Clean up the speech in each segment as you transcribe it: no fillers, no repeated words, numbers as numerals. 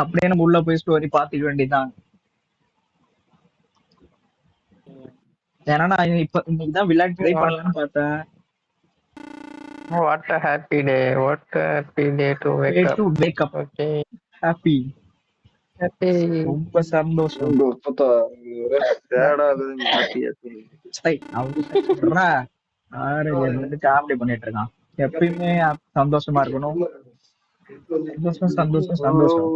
அப்படியே நம்ம உள்ள போய் ஸ்டோரி பாத்துக்க வேண்டியதுதான். ஏன்னா நான் இப்ப இன்னைக்குதான் விளையாட்டு ட்ரை பண்ணலாம்னு பார்த்தேன். What a happy day. What a happy day to wake up. To wake up Okay. Happy. Happy. ரொம்ப சந்தோஷம். காமெடி பண்ணிட்டு இருக்கான். எப்பயுமே சந்தோஷமா இருக்கணும். சந்தோஷம் சந்தோஷம் சந்தோஷம்.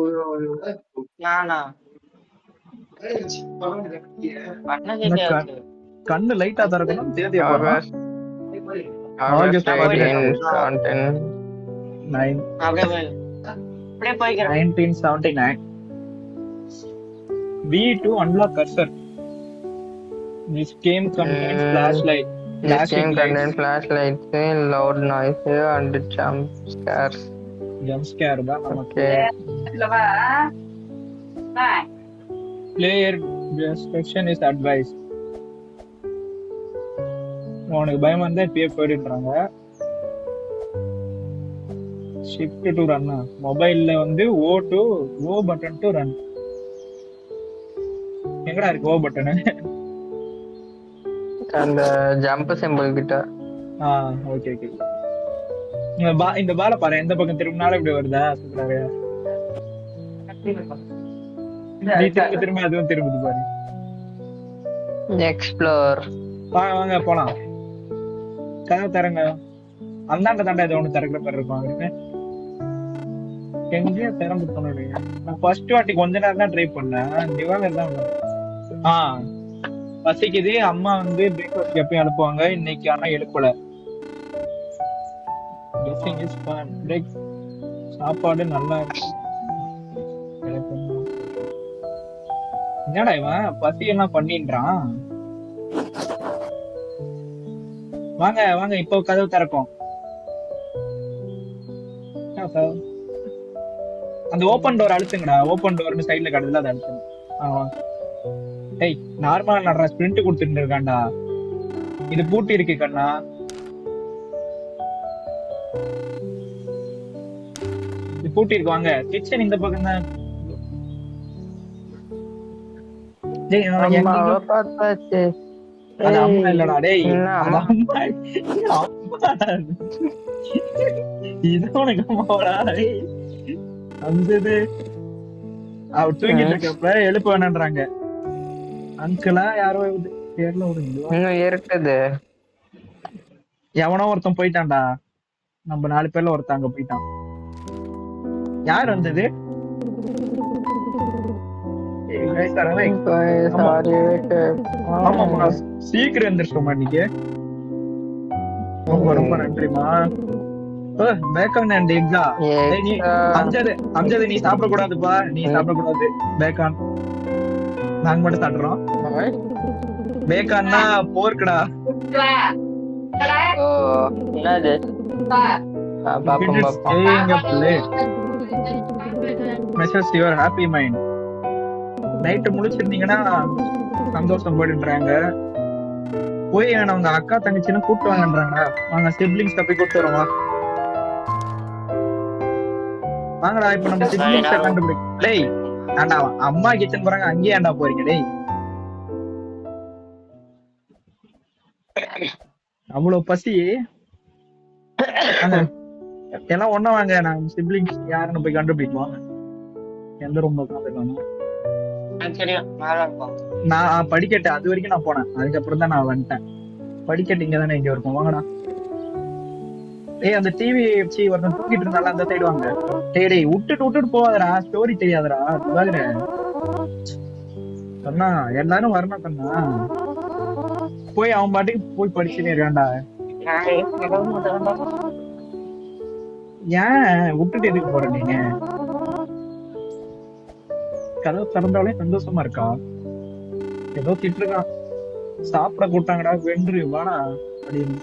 கண்ணு லைட்டா திறக்கணும். தேதியை பாருங்க. August 18, 1979. V2 unlock cursor. This game contains flashlight. This game contains flashlights, loud noise, and jump scares. Jump scare தான் நமக்கு. Okay. Player discretion is advised. உனக்கு பயமா இருந்தா இப்பயே போயிடுறாங்க. Shift to run. மொபைல்ல வந்து ஓ பட்டன் டு ரன். எங்கடா இருக்கு ஓ பட்டன்? அந்த ஜம்ப் சிம்பிள் கிட்ட. Okay okay. இந்த பால பாரு, எந்த பக்கம் திரும்பினாலும் இப்படி வருதா? சொல்றாரு நீ திரும்ப அதுவும் திரும்புது பாரு. எக்ஸ்ப்ளோர். வாங்க போலாம். கதவு தரங்க. அந்தாண்ட தாண்டா ஏதோ ஒண்ணு திறக்கிற மாதிரி இருக்கும். எங்கேயோ திறந்து போனது. நான் ஃபர்ஸ்ட் வாட்டி கொஞ்ச நேரம் தான் ட்ரை பண்ணேன். திவாகர் தான் பசிக்குது. அம்மா வந்து பிரேக்ஃபாஸ்ட் எப்பயும் அனுப்புவாங்க. இன்னைக்கு ஆனா எழுப்பல. சாப்பாடு நல்லா இருக்கு. என்னடா இவன் பசி எல்லாம் பண்ணின்றான். வாங்க வாங்க, இப்போ கதவு திறக்கும். அந்த ஓபன் டோர் அழுத்துங்கடா. ஓபன் டோர்னு சைடுல கடவுல அதை அழுத்துங்க. டேய் நார்மலா நடற ஸ்பிரிண்ட் கொடுத்துட்டு இருக்கான்டா. இது பூட்டி இருக்கு கண்ணா. இது பூட்டி இருக்கு. வாங்க கிச்சன் இந்த பக்கம் தான். அது அம்மா இல்லடா டேய். இது உனக்கு அம்மாடா டேய். அந்தது அவ தூங்கிட்டு இருக்கப்ப எழுப்ப வேணான்றாங்க. அங்கிளா யாரோ பேர்ல ஒரு இருக்குது. எவனோ ஒருத்தன் போயிட்டான்டா. நம்ம 4 பேர்ல ஒருத்தன் அங்க போயிட்டான். யார் வந்தது? சீக்கிரம் எந்திரிச்சோமா இன்னைக்கு. ரொம்ப நன்றிமா. பேக்கான் அண்ட் எக்ஸா. அம்ஜது நீ சாப்பிட கூடாதுப்பா. நீ சாப்பிட கூடாது பேக்கான். நாங்க மட்டும் சாப்பிடுறோம். பேக்கான்னா போர்க்குடா. Message your happy mind. Night முழிச்சிருந்தீங்கன்னா சந்தோஷம் போயிடுறாங்க. போய் அவங்க அக்கா தங்கச்சின்னு கூப்பிட்டு வாங்கன்றாங்க. வாங்க சிப்லிங்ஸ் தப்பி கூப்பிட்டு வரோம். வாங்கடா இப்ப நம்ம சிப்லிங்ஸை கண்டுபிடிக்க. டேய் ஆண்டா அம்மா கிச்சன் போறாங்க, அங்கேயே ஆண்டா போறீங்க டேய். அவ்வளவு பசி. எல்லாம் ஒண்ணா வாங்க. நாங்க சிப்லிங்ஸ் யாருன்னு போய் கண்டுபிடிக்குவாங்க. எந்த ரூம்ல உட்காந்துருக்காங்க. நான் படிக்கட்டு அது வரைக்கும் நான் போனேன். அதுக்கப்புறம் தான் நான் வந்துட்டேன். படிக்கட்டு இங்க தானே எங்க இருக்கும். வாங்கடா. ஏய் அந்த டிவி ஒருத்தன் தூக்கிட்டு இருந்தாலும் அந்த சைடு வாங்க. டேய் விட்டுட்டு போவாதடா. ஸ்டோரி தெரியாதடா. கண்ணா எல்லாரும் வரணும் கண்ணா. போய் அவன் பாட்டுக்கு போய் படிச்சுட்டே இருக்கான்டா. ஏன் விட்டுட்டு எதுக்கு போற நீங்க? கதவு திறந்தாலே சந்தோஷமா இருக்கா? ஏதோ திட்டுருக்கான். சாப்பிட கூட்டாங்கடா வென்று வாடா அப்படின்னு.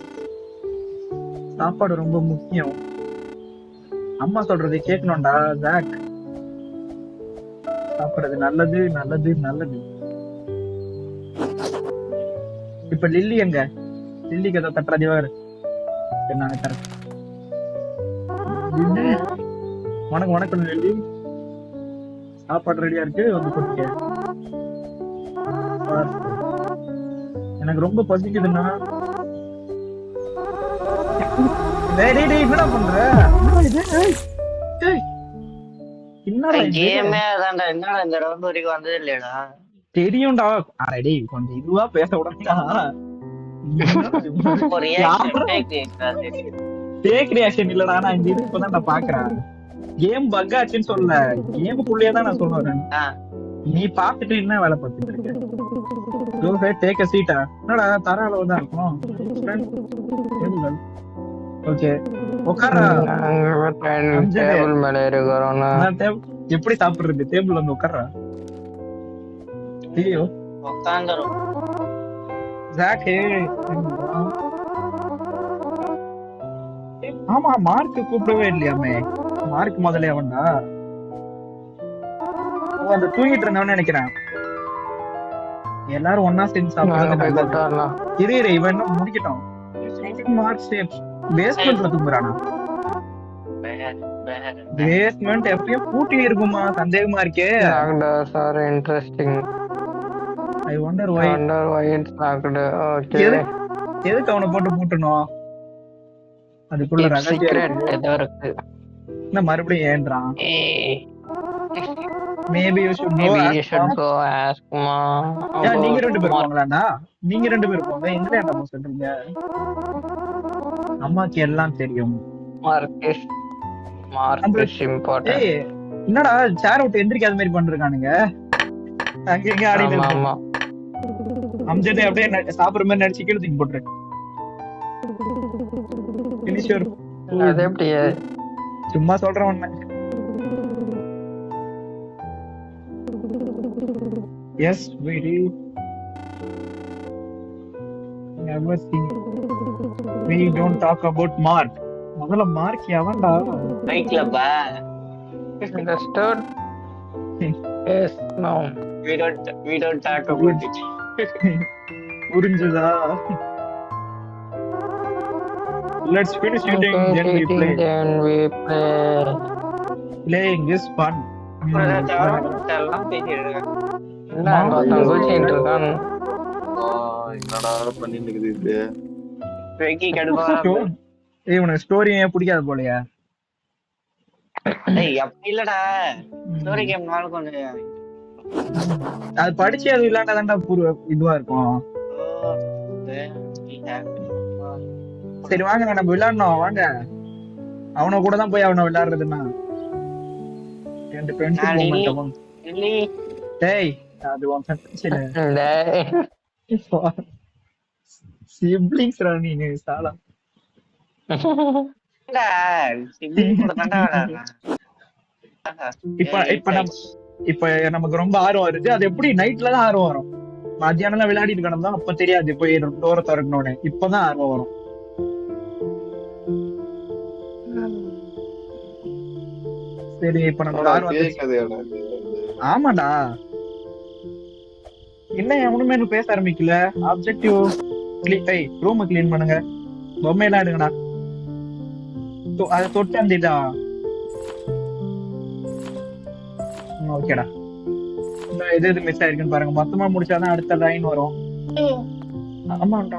சாப்பாடு ரொம்ப முக்கியம். அம்மா சொல்றது கேட்கணும்டா ஜாக். சாப்பிடுறது நல்லது நல்லது நல்லது. இப்ப லில்லி எங்க? லில்லிக்கு ஏதோ தட்டுற திவாகர். நான் தரேன். வணக்கம் லில்லி. சாப்பாடு ரெடியா இருக்கு வந்து கொடுக்க. எனக்கு ரொம்ப பசிக்குதுன்னா டேய் டேய் டேய் என்னடா பண்ற? என்னடா இது? ஏய், ஏய், என்னடா இது? கேமே அதான்டா. என்னடா இந்த ரவுண்ட் வரைக்கும் வந்தது இல்லையாடா? தெரியும்டா. அட டேய் கொஞ்சம் இதுவா பேச விடாதடா. ஒரு reaction, fake reaction அது. ஃபேக் ரியாக்ஷன் இல்லடா, நான் இந்த இது இப்பதான் நான் பாக்குறேன். கேம் பக் ஆச்சுன்னு சொல்லல, கேமுக்குள்ளேயே தான் நான் சொல்றேன். ஆ, நீ பாத்துட்டு என்ன வேலை பார்த்துட்டு இருக்க? Go ahead, take a seat. என்னடா தர அளவு தான் இருக்கும். ஓகே உட்காரா. டேபிள் மேல இருக்கிறோம். எப்படி சாப்பிடுறது? டேபிள் வந்து உட்கார்றா. ஐயோ உட்காந்துரும். ஜாக் ஆமா மார்க் கூப்பிடவே இல்லையாமே. மார்க் முதல்ல அவன்டா அந்த தூங்கிட்டு இருந்தவன்னு நினைக்கிறேன். எல்லாரும் ஒன்னா சேர்ந்து சாப்பிடுறது. இரு இரு இவன் இன்னும் முடிக்கட்டும். மார்க் பேஸ்மெண்ட்ல தூங்குறானா? பேஸ்மெண்ட் எப்பயும் பூட்டி இருக்குமா? சந்தேகமா இருக்கே. Sir interesting. I wonder why it's locked. Okay எதுக்கு அவனை போட்டு பூட்டணும்? அதுக்குள்ள சீக்ரெட் ஏதோ இருக்கு. என்ன மறுபடியும் ஏன்றான்? Maybe you should go ask மா. நீங்க ரெண்டு பேரும் போங்களாடா. நீங்க ரெண்டு பேரும் போங்க. எங்க என்ன சொல்றீங்க? அம்மாக்கு எல்லாம் தெரியும். Market important. ஏய் என்னடா சேர் விட்டு எந்திரிக்காத மாதிரி பண்றானுங்க. அங்க எங்க ஆடிட்டு ஆமா அம்ஜதே அப்படியே சாப்பிடுற மாதிரி நடிச்சு கீழே தூக்கி போட்டுரு. ஃபினிஷர் அது எப்படியே சும்மா சொல்றேன் ஒண்ணு. Yes very never seen. We don't talk about Mark. முதல்ல மார்க் எவன்டா? பைக்ல பா. understood. Yes no. We don't talk about it. புரிஞ்சுதா? Let's finish eating then we play. Playing is fun. எல்லாம் பேசிடுறாங்க. என்னடா பண்ணிட்டு இருக்குது இது? வெக்கி கடுப்பா. ஏய் உனக்கு ஸ்டோரியே பிடிக்காத போலயா? ஏய் அப்படி இல்லடா. ஸ்டோரி கேம் நாள் கொஞ்சம் அது படிச்சு அது விளையாண்டாதான்டா இதுவா இருக்கும். சரி வாங்க நம்ம விளையாடணும் வாங்க. அவனை கூட தான் போய் அவனை விளையாடுறதுன்னா ரெண்டு ஃப்ரெண்ட்ஸ் மூமெண்ட். டேய் அது உன் ஃப்ரெண்ட்ஸ் இல்ல. சிப்லிங்ஸ் ரா நீ சாலா. இப்ப நமக்கு ரொம்ப ஆர்வம் இருக்கு. அது எப்படி நைட்ல தான் ஆர்வம் வரும். மத்தியானம் விளையாடிட்டு கிடந்தோம் அப்ப தெரியாது. போய் டோர திறக்கணும்னு இப்பதான் ஆர்வம் வரும். சரி இப்ப நமக்கு ஆர்வம். ஆமாடா என்ன எவனுமே பேச ஆரம்பிக்கல. ஆப்ஜெக்டிவ் ரூம் கிளீன் பண்ணுங்க. பொம்மையெல்லாம் எடுங்கடா. அதை தொட்டு அந்த இதா ஓகேடா. எது எது மிஸ் ஆயிருக்குன்னு பாருங்க. மொத்தமா முடிச்சாதான் அடுத்த லைன் வரும். ஆமாண்டா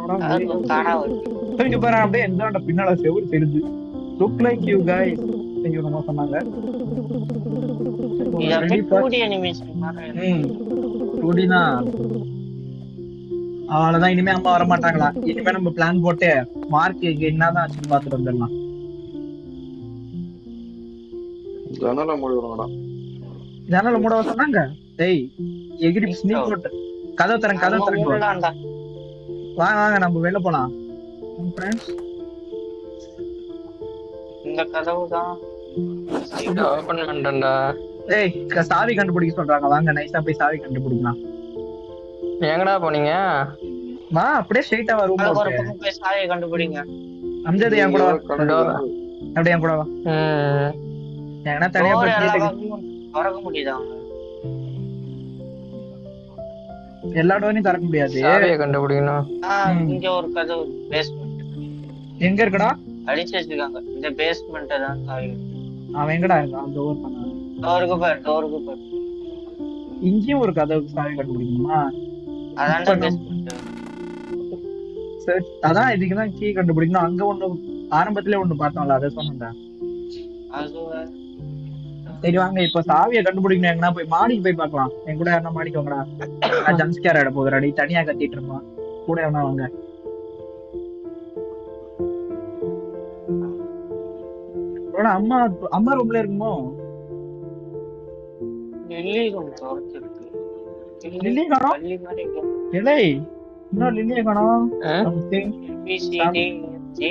இங்க பாரு அப்படியே எந்த பின்னால செவுரு தெரிஞ்சு லுக் லைக் யூ கைஸ் நம்ம சொன்னாங்க. அவ்வளவுதான். இனிமே அம்மா வர மாட்டாங்களா? இனிமே நம்ம பிளான் போட்டு மார்க் என்னதான் ஆச்சுன்னு பாத்துட்டு வந்துடலாம். ஜன்னல மூட சொன்னாங்க. டேய் எகிரி ஸ்னீக் போட்டு கதவு தரங்க. வாங்க வாங்க நம்ம வெளில போலாம். இந்த கதவு தான் ஓபன் பண்ணடா. ஏய் சாவி கண்டுபிடிக்க சொல்றாங்க. வாங்க நைஸா போய் சாவி கண்டுபிடிக்கலாம். எங்கடா போனீங்க? வா அப்படியே ஸ்ட்ரைட்டா வா. ரூம் ஒரு பக்கம் போய் சாவியை கண்டுபிடிங்க. அம்ஜத் என் கூட வா. அப்படியே என் கூட வா. எங்கனா தனியா போய் திறக்க முடியுதா? எல்லா டோரையும் திறக்க முடியாது. சாவியை கண்டுபிடிக்கணும். இங்க ஒரு கதவு பேஸ்மெண்ட். எங்க இருக்குடா? அடிச்சு வச்சிருக்காங்க. இந்த பேஸ்மெண்ட் தான் சாவி. அவன் எங்கடா இருக்கான்? டோருக்கு பாரு. இங்கேயும் ஒரு கதவுக்கு சாவி கண்டுபிடிக்கணுமா? அதான்டா இப்ப நம்ம பேஸ்மெண்ட். அதான் இதுக்குதான் கீ கண்டுபிடிக்கணும். அங்க ஒண்ணு ஆரம்பத்திலே ஒண்ணு பார்த்தோம்ல, அதை சொன்னேன்டா. அது சரி வாங்க, இப்ப சாவியை கண்டுபிடிக்கணும். எங்கன்னா போய் மாடிக்கு போய் பார்க்கலாம். என் கூட யாருன்னா மாடிக்கு வாங்கடா. நான் ஜம்ஸ்கேர் ஆட போகுதுடாடி, தனியா கத்திட்டு இருப்பான். கூட எவனா வாங்க. அம்மா அம்மா ரூம்ல இருக்குமோ? Lily room திறந்துருக்கு. லில்லி காணோம். பள்ளி மாதிரி இருக்கு. இலை இன்னும் லில்லியை காணோம். Something ABCD J.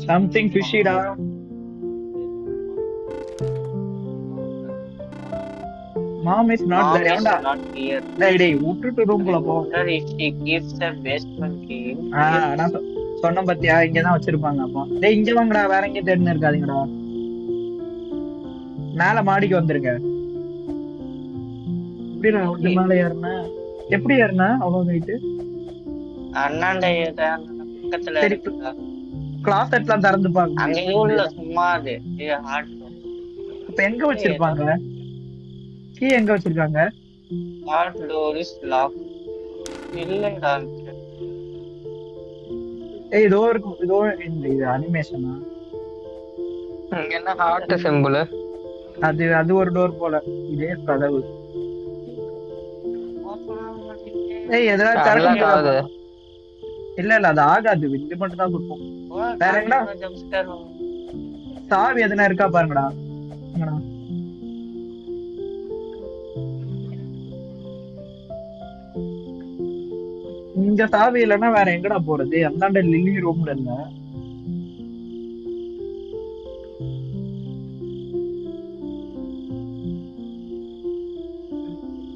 சம்திங் ஃபிஷிடா. Mom is not Mom there. is எவன்டா? not here. டேய் விட்டுட்டு ரூம்குள்ள போ. Wonder if she keeps her basement key. நான் சொன்ன பத்தியா, இங்கதான் வச்சிருப்பாங்க. அப்போ டேய் இங்க வாங்கடா, வேற எங்கேயும் தேடினு இருக்காதீங்கடா. மேல மாடிக்கு வந்துருங்க. எப்படி நான் ஒட்டு மேல ஏறினேன்? எப்படி ஏறினேன் அவ்வளவு நைட்டு? அண்ணாண்ட பக்கத்துல சரி, இருக்குதா? கிளாசெட்லாம் திறந்து பாருங்க. அங்க உள்ள சும்மா அது ஹார்ட். இப்ப எங்க வச்சிருப்பாங்க? கீ எங்க வச்சிருக்காங்க? Hard door is lock. இல்லடா. ஏய் இதோ இருக்கு, இதோ இந்த இது அனிமேஷனா? என்ன ஹார்ட் சிம்பிள்? அது அது ஒரு டோர் போல. இதே கதவு. ஏய் எதனா திறக்க முடியாது. இல்ல இல்ல அது ஆகாது, இது மட்டும் தான் கொடுப்போம். வேற என்ன சாவி எதுனா இருக்கா பாருங்கடா. எங்கடா? இங்க சாவி இல்லைன்னா வேற எங்கடா போறது? அந்தாண்ட லில்லி ரூம்ல இல்ல.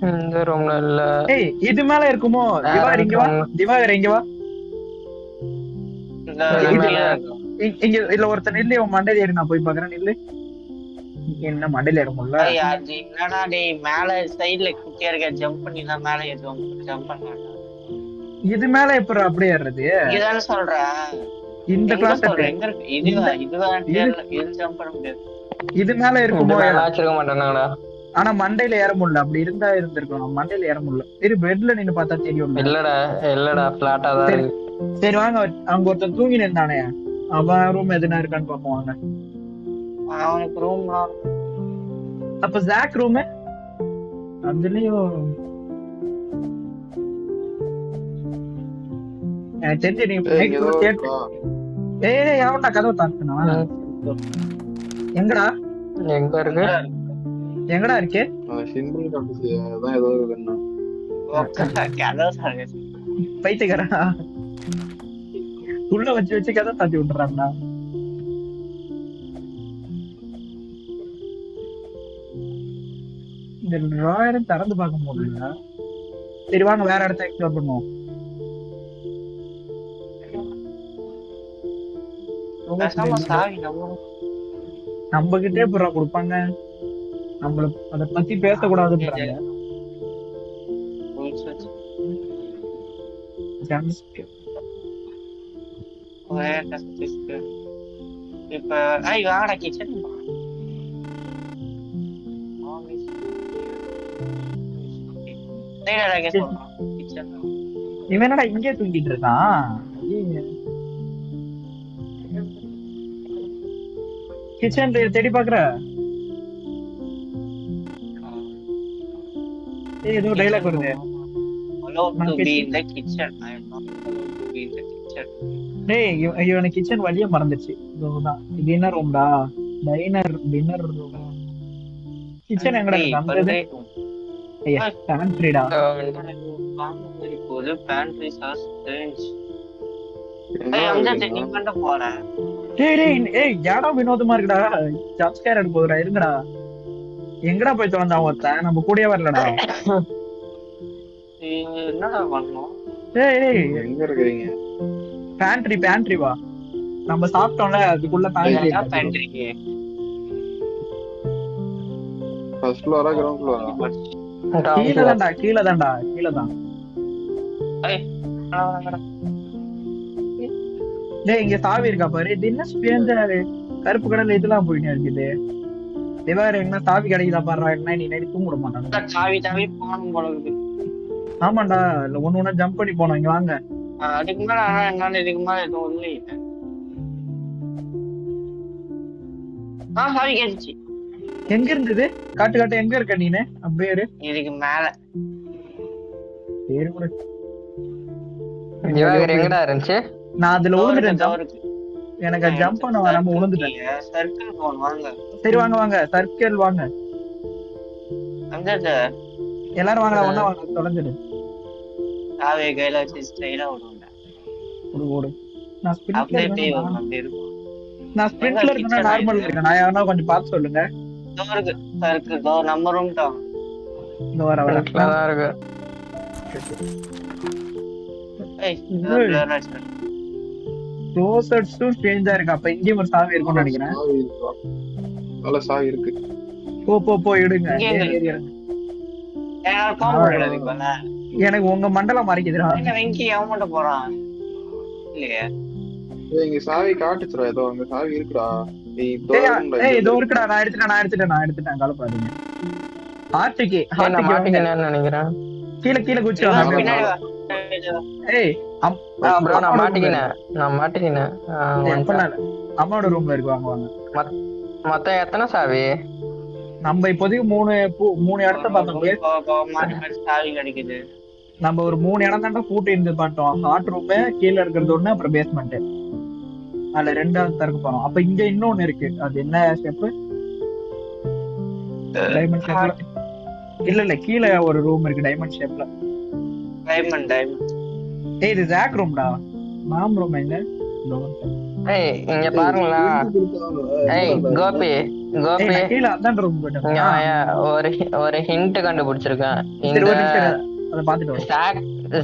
இந்த ரூம்ல இல்ல. ஏய் இது மேல இருக்குமோ? திவாகர் இங்க வா, திவாகர் இங்க வா. இங்க இல்ல ஒருத்தர் நில்லு, உன் மண்டையில ஏறி நான் போய் பாக்குறேன். நில்லு. என்ன மண்டையில ஏற முடியல? அது என்னடா டேய், மேல சைடுல குட்டியா இருக்க, ஜம்ப் பண்ணி தான் மேல ஏறும். ஜம்ப் பண்ணாடா. இது மேல எப்பற அப்படியே ஏறது? இதுதானே சொல்றேன். இந்த கிளாஸ் எங்க இருக்கு? இதுதான் தெரியல. இது ஜம்ப் பண்ண முடியாது. இது மேல இருக்குமோ? வச்சிருக்க மாட்டானடா. ஆனா மண்டையில ஏற முடியல. அப்படி இருந்தா இருந்திருக்கும். மண்டையில ஏற முடியல. சரி பெட்ல நின்னு பார்த்தா தெரியும். இல்லடா இல்லடா, பிளாட்டா தான் இருக்கு. சரி வாங்க, அங்க ஒருத்தன் தூங்கி நின்றானே, அவன் ரூம் எதுனா இருக்கான்னு பாப்போம் வாங்க. அவனுக்கு ரூம் அப்ப ஜாக் ரூம் அதுலயும் எனக்கு தெரிஞ்சு நீ ஏய் அவன்டா கதவை தாக்குனா. எங்கடா எங்க இருக்கு? எங்கடா இருக்கு? பைத்தியக்காரா உள்ள வச்சு வச்சு கதை தாத்தி விட்டுறான்டா. இந்த டிராயரும் திறந்து பார்க்க முடியல. சரி வாங்க வேற இடத்த எக்ஸ்ப்ளோர் பண்ணுவோம். நம்ம கிட்டே புறா கொடுப்பாங்க. நம்மள அத பத்தி பேசக்கூடாதுன்றாங்க. இப்ப வாங்கடா கிச்சன். இவன் என்னடா இங்கே தூங்கிட்டு இருக்கான்? கிச்சன் தேடி பாக்குற? ஏதோ டைலாக் வருது. இவனுக்கு கிச்சன் வழியா மறந்துச்சு. இதுதான். இது என்ன ரூம்டா? Diner dinner room. கிச்சன் எங்கடா இருக்கு? ஐயா பேண்ட்ரிடா. ஒரு பேண்ட்ரி சாஸ் ரேஞ்ச். நீ பண்ண போற. ஏய் யாடா வினோதமா இருக்குடா. ஜம்ப் ஸ்கேர் எடுக்க போறா. இருங்கடா. எங்கடா போய் தொலைந்தான் ஒருத்தன்? நம்ம கூடயே வரலடா. என்னடா பண்ணோம்? ஏய் எங்க இருக்கீங்க? பேண்ட்ரி வா. நம்ம சாப்பிட்டோம்ல அதுக்குள்ள pantry. First Flora ground Flora? கீழ தான்டா. டேய் இங்க சாவி இருக்கா பாரு. இது என்ன ஸ்பேஞ்சா கருப்பு கடல்ல இதெல்லாம் போயிட்டு இருக்குது. திவாகர் என்ன சாவி கிடைக்குதா பாடுறா, என்ன நீ நைட்டு தூங்க விட மாட்டாங்க. சாவி தாவி போகணும் போல இருக்குது. ஆமாண்டா, இல்ல ஒண்ணு ஒண்ணா ஜம்ப் பண்ணி போனோம். இங்க வாங்க. அதுக்கு மேல ஆனா என்னால இதுக்கு மேல எதுவும் இல்லையே. சாவி கேட்டுச்சு. எங்க இருந்தது? காட்டு காட்டு, எங்க இருக்க நீனு? அப்படியே இரு. இதுக்கு மேல சரி கூட. திவாகர் எங்கடா இருந்துச்சு? நான் அதுல விழுந்துட்டேன். தவறுக்கு எனக்கு ஜம்ப் பண்ண வராம விழுந்துட்டேன். சர்க்கிள் போன் வாங்க. சரி வாங்க வாங்க, சர்க்கிள் வாங்க. அந்த எல்லாரும் வாங்க, ஒண்ணா வாங்க, தொலைஞ்சிடு. சாவியை கையில வச்சு ஸ்டைலா விடுவாங்க. ஓடு. நான் ஸ்பிரிண்ட்ல அப்படியே இருக்கேன். அப்படி இருக்கும். நான் ஸ்பிரிண்ட்ல இருக்கேன், நார்மல் இருக்கேன். நான் யாரனா கொஞ்சம் பார்த்து சொல்லுங்க. இருக்கு சர்க்கிள் நம்ம ரூம் தான். இந்த வர வர தான் இருக்கு. க்ளோசர்ஸும் ஸ்ட்ரேஞ்சா இருக்கு. அப்ப இங்கேயும் ஒரு சாவி இருக்கும்னு நினைக்கிறேன். நல்ல சாவி இருக்கு. போ எடுங்க. எனக்கு உங்க மண்டலம் மறைக்குதுடா. வெங்கி அவன் மட்டும் போறான் இல்லையா? இங்க சாவி காட்டுச்சுடா, ஏதோ அங்க சாவி இருக்குடா. இதோ இருக்குடா, நான் எடுத்துட்டேன். கலப்பாதீங்க. ஆர்டிகே நினைக்கிறேன். கீழே குச்சி வாங்க. ஏய் ப்ரோ நான் மாட்டிக்கினேன். அம்மாவோட ரூம்ல இருக்கு, வாங்க வாங்க. மொத்தம் எத்தனை சாவி? நம்ம இப்போதைக்கு மூணு இடத்த பார்த்தோம். சாவி கிடைக்குது. நம்ம ஒரு 3 இடம் தாண்டா கூட்டி இருந்து பார்த்தோம். ஹாட் ரூம் கீழே இருக்கிறது ஒண்ணு, அப்புறம் பேஸ்மெண்ட். அதுல 2வது திறக்க போறோம். அப்ப இங்க இன்னொன்னு இருக்கு. அது என்ன ஸ்டெப்? டைமண்ட் ஷேப்ல. இல்ல கீழே ஒரு ரூம் இருக்கு டைமண்ட் ஷேப்ல. டைமண்ட். ஏய் இது ஜாக் ரூம்டா. மாம் ரூம் எங்க? ஏய் இங்க பாருங்களா. ஏய் கோபி கீழ அதான் ரூம் போட்டேன். ஒரு ஹிண்ட் கண்டுபிடிச்சிருக்கேன். அத பாத்துட்டு வா.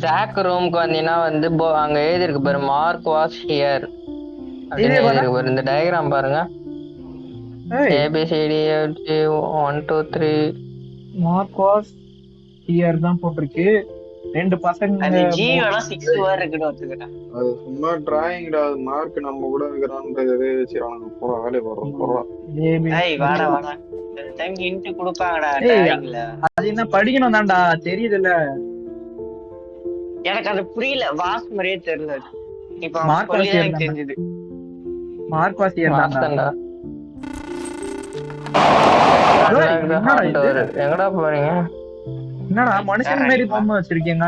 ஜாக் ரூமுக்கு வந்தீங்கன்னா வந்து அங்க எழுதி இருக்கு பாரு, மார்க் வாஸ் ஹியர் அப்படின்னு எழுதி இருக்கு பாரு. இந்த டயகிராம் பாருங்க. ABCD 1 2 3 மார்க் வாஸ் ஹியர் தான் போட்டுருக்கு. 2 பசங்க. அது ஜீவனா 6 வேற இருக்குன்னு ஒத்துக்கிட்டேன். அது சும்மா டிராயிங்டா. அது மார்க் நம்ம கூட இருக்கறான்றது வச்சிராங்க. போற வேலை வரோம். ஏய் வாடா டைம் ஹிண்ட் கொடுப்பாங்கடா டிராயிங்ல. அது என்ன படிக்கணும் தான்டா, தெரியுதுல. எனக்கு அது புரியல. வாஸ் மாதிரியே தெரியல. இப்போ மார்க் வாஸ் ஹியர் தெரிஞ்சது. மார்க் வாஸ் ஹியர் தான்டா. எங்கடா போறீங்க? என்னடா மனுஷன் மாதிரி பொம்மை வச்சிருக்கீங்க?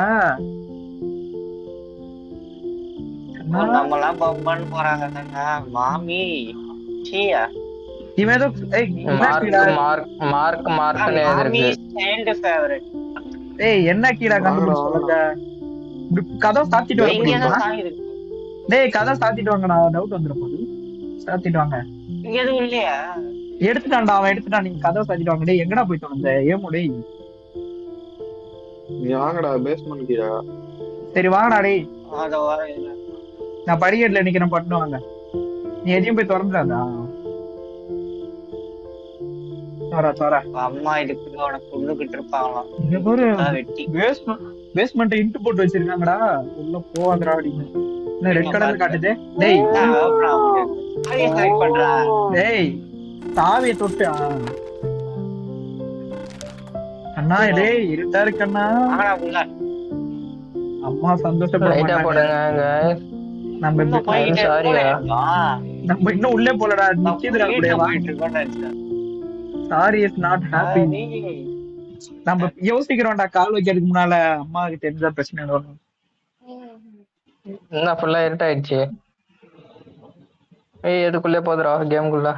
நம்மலாம் பொம்மைன்னு போறாங்க. மாமி சீயா இவன் ஏதோ மார்க்னு எழுதி இருக்கு. ஏய் என்ன கீழ கண்டுபிடிச்சு சொல்லுங்க. கதவை சாத்திட்டு வாங்க. டேய் கதவை சாத்திட்டு வாங்கடா, டவுட் வந்துரும் போது. சாத்திட்டு வாங்க. இங்க எதுவும் இல்லையா? எடுத்துட்டான்டா அவன், எடுத்துட்டான். நீங்க கதவை சாத்திட்டு வாங்க. டேய் எங்கடா போய் தொலைஞ்ச? ஏமோ டேய். நீ வாங்கடா பேஸ்மென்ட் கீழ. சரி வாங்கடா டேய். அத வர நான் படிக்கட்டுல நிக்கிறேன், பட்டு வாங்க. நீ எதையும் போய் திறந்துடாதா. தோரா அம்மா இதுக்கு அவனை கொண்டுகிட்டு இருப்பாங்களாம். இங்க ஒரு பேஸ்மெண்ட் இன்ட் போட்டு வச்சிருக்காங்கடா. உள்ள போவாதடா அப்படின்னு. என்ன ரெட் கலர்ல காட்டுது? டேய் டேய் சாவியை தொட்டு. அண்ணா டேய் இருட்டா இருக்கண்ணா. அம்மா சந்தோஷப்பட போடுங்க. நம்ம இன்னும் உள்ளே போலடா. நிச்சயதுடா கூடவா. Sorry is not happy. நம்ம யோசிக்கிறோம்டா கால் வைக்கிறதுக்கு முன்னால. அம்மாவுக்கு தெரிஞ்சா பிரச்சனை வரும். என்ன ஃபுல்லா இருட்டாயிடுச்சு. ஏய் எதுக்குள்ளே போதுடா கேம்குள்ள.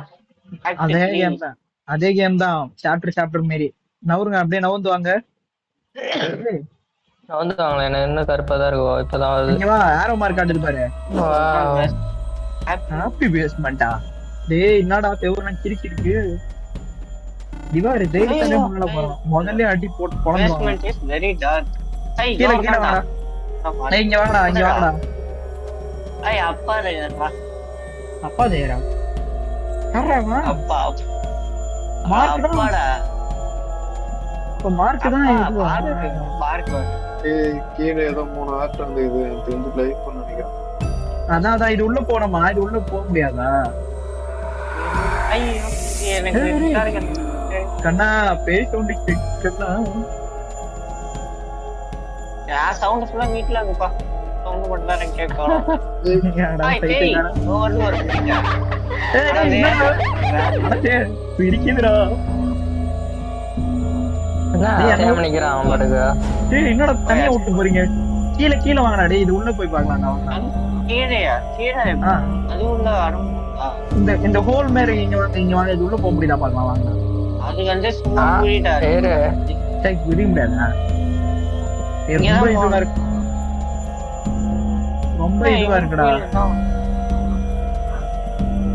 அதே கேம் தான். சாப்டர் மாரி. நவருங்க, அப்படியே நவந்து வாங்க. நவந்துவாங்களா? என்ன இன்னும் கருப்பாதான் இருக்கும். இப்பதான் வருது. இங்க வா, ஆரோ மார்க் காட்டுது பாரு. ஹாப்பி பேஸ்மெண்டா. டேய் என்னடா செவரன கிறுக்கிருக்கு. திவாரி டேய் தண்ணி முன்னால போறோம். முதல்ல அடி போட்டு போறோம். Basement is very dark. கீழ வாடா. டேய் இங்க வாடா. ஐய் அப்பா தேரா. அப்பா தேரா. கறவா. அப்பா. மார்க்டா. இப்ப மார்க் தான் இது. மார்க். ஏய் கீழ ஏதோ 3 ஆர்ட் வந்து இது தெரிஞ்சு லைவ் பண்ண நினைக்கிறேன். அதான் இது உள்ள போறோமா? இது உள்ள போக முடியாதா? ஐயோ எனக்கு இதா இருக்கு. கண்ணா பேய் சவுண்ட் கண்ணா. என் சவுண்ட் ஃபுல்லா வீட்ல இருக்குப்பா. சவுண்ட் மட்டும் தான் எனக்கு கேட்கும். ஏன்டா டேய் பைத்தியக்காரா? ஓவர்ல ஒரு ஏய், டேய், என்னடா? அடச்சே, பிடிக்குதுடா. பண்ணிக்கிறான் அவன் பாட்டுக்கு. டேய், என்னடா தனியா விட்டு போறீங்க? கீழே கீழே வாங்கடா. டேய், இது உள்ள போய் பார்க்கலாம்டா. கீழயா கீழே ஆ, அது உள்ள ஆரம்பம் இந்த ஹோல் மாதிரி இங்க வாங்க, இங்க வாங்க. இது உள்ள போக முடியுதா பார்க்கலாம் வாங்க. அது வந்து சும்மா புரியிட்டாரு. சரி. சரி, விட முடியாதா? ஏய், ரொம்ப இதுவா இருக்கு. ரொம்ப இதுவா இருக்குடா.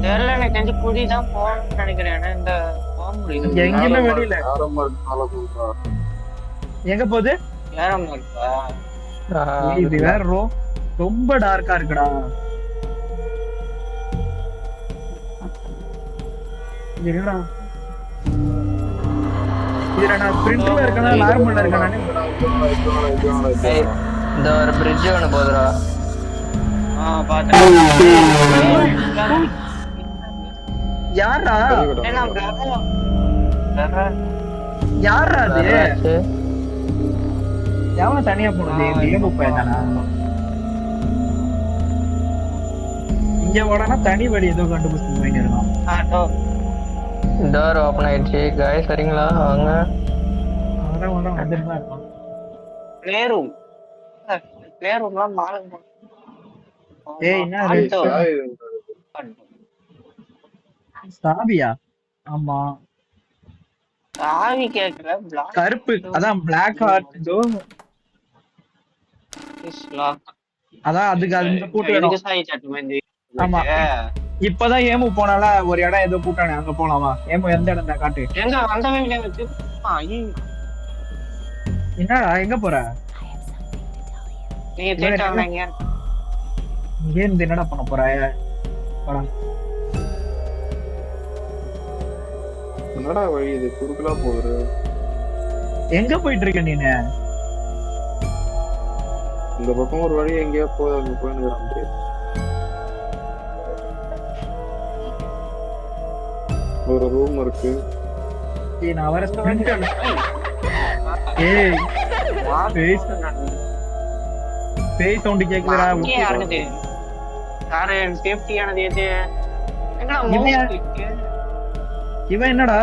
தெரியல எனக்கு தெரிஞ்சு புடிதான் போகணும்னு நினைக்கிறேன். ஏன்னா இந்த போக முடியல. எங்கேயுமே வெளியில. ஆரம்பம் இருக்கனால சொல்றா. எங்க போகுது? ஏறாம இருக்கா? ஏய், இது வேற ரொம்ப டார்க்கா இருக்குடா. இது என்னடா? இதுல நான் ஸ்பிரிண்ட்ல இருக்கனா நார்மல்ல இருக்கனானே. ஏய், இந்த ஒரு bridge ஒண்ணு போகுதுடா. பாத்தேன். யாரா? ஏன்னா யாரா அது? யாராச்சு? எவன் தனியா போனது? கேம் போயதானா? இங்க ஓடனா தனி வழி ஏதோ கண்டுபிடிச்சு போயிடலாம். டோர் ஓபன் ஆயிடுச்சு. गाइस சரிங்களா? வாங்க. வர வந்துட்டு தான் இருக்கான். பிளே ரூம்லாம் மாறும். ஏய், என்ன இது? சாவியா? ஆமா, சாவி கேக்கல. கருப்பு. அதான் Black Heart door. அதான் அதுக்கு அந்த பூட்டு வேணும். சாவி சட்டு வந்து. ஆமா, இப்பதான் ஏமு போனால ஒரு இடம் ஏதோ கூட்டானே, அங்க போலாமா? ஏமு எந்த இடம் காட்டு. எங்க வந்தவே இல்ல வச்சு. என்னடா, எங்க போற? நீங்க தேட்ட வந்தீங்க. இங்க இருந்து என்னடா பண்ண போற? என்னடா வழி இது? குறுக்கலா போகுது. எங்க போயிட்டு இருக்க நீனு? இந்த பக்கம் ஒரு வழி எங்கேயோ போகுது, அங்க போயின்னு. ஒரு ரூம் இருக்கு. ஏய், நான் வர ஸ்பிரிண்ட். ஏய், பேய் சவுண்ட் கேக்குதுடா. யாரு சேஃப்டியானது எது? இவன் என்னடா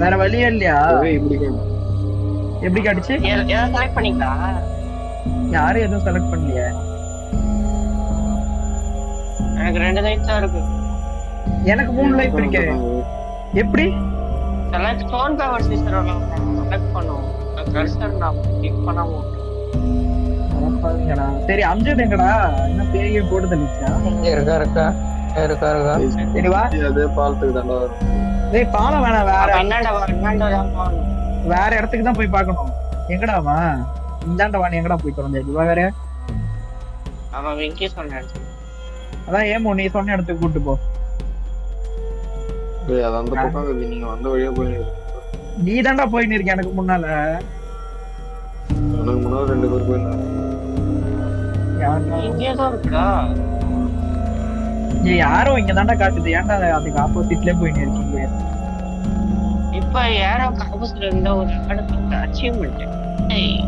வேற வழியே இல்லையா? எப்படி காட்டுச்சு? செலக்ட் பண்ணிக்கா? யாரும் எதுவும் செலக்ட் பண்ணலையே. எனக்கு 2 லைட் தான் இருக்கு. எனக்கு 3 லைட் இருக்கு. எப்படி? Select stone power sister select பண்ணுவோம். கர்சர் நான் கிளிக் பண்ணாம. சரி, அம்ஜத் எங்கடா? என்ன பேயே போட்டு தள்ளிச்சா? இங்க இருக்கா. சரி வா. அதே பாலத்துக்கு தாண்டா. டேய், பாலம் வேணாம், என்னடா வேற இடத்துக்கு தான் போய் பார்க்கணும். எங்கடா அவன்? இந்தாண்ட வாணி எங்கடா போய் தொலைஞ்சா? இதுவா வேற? அவன் வெங்கி சொன்னான். அதான் ஏமோ நீ சொன்ன இடத்துக்கு கூட்டு போ. டேய், அது அந்த பக்கம் இருக்கு. நீங்க வந்த வழியா போய். நீ தாண்டா போயின்னு இருக்க எனக்கு முன்னால. எனக்கு முன்னாடி 2 பேர் போயின்னு. இங்கேதான் இருக்கா? யாரோ இங்க தாண்டா காட்டுது. ஏன்டா அதுக்கு ஆப்போசிட்லயே போயின்னு இருக்கீங்க? இப்ப யாரோ காம்பஸ்ல இருந்த ஒரு இடத்துக்கு அச்சீவ்மெண்ட். ஏய்,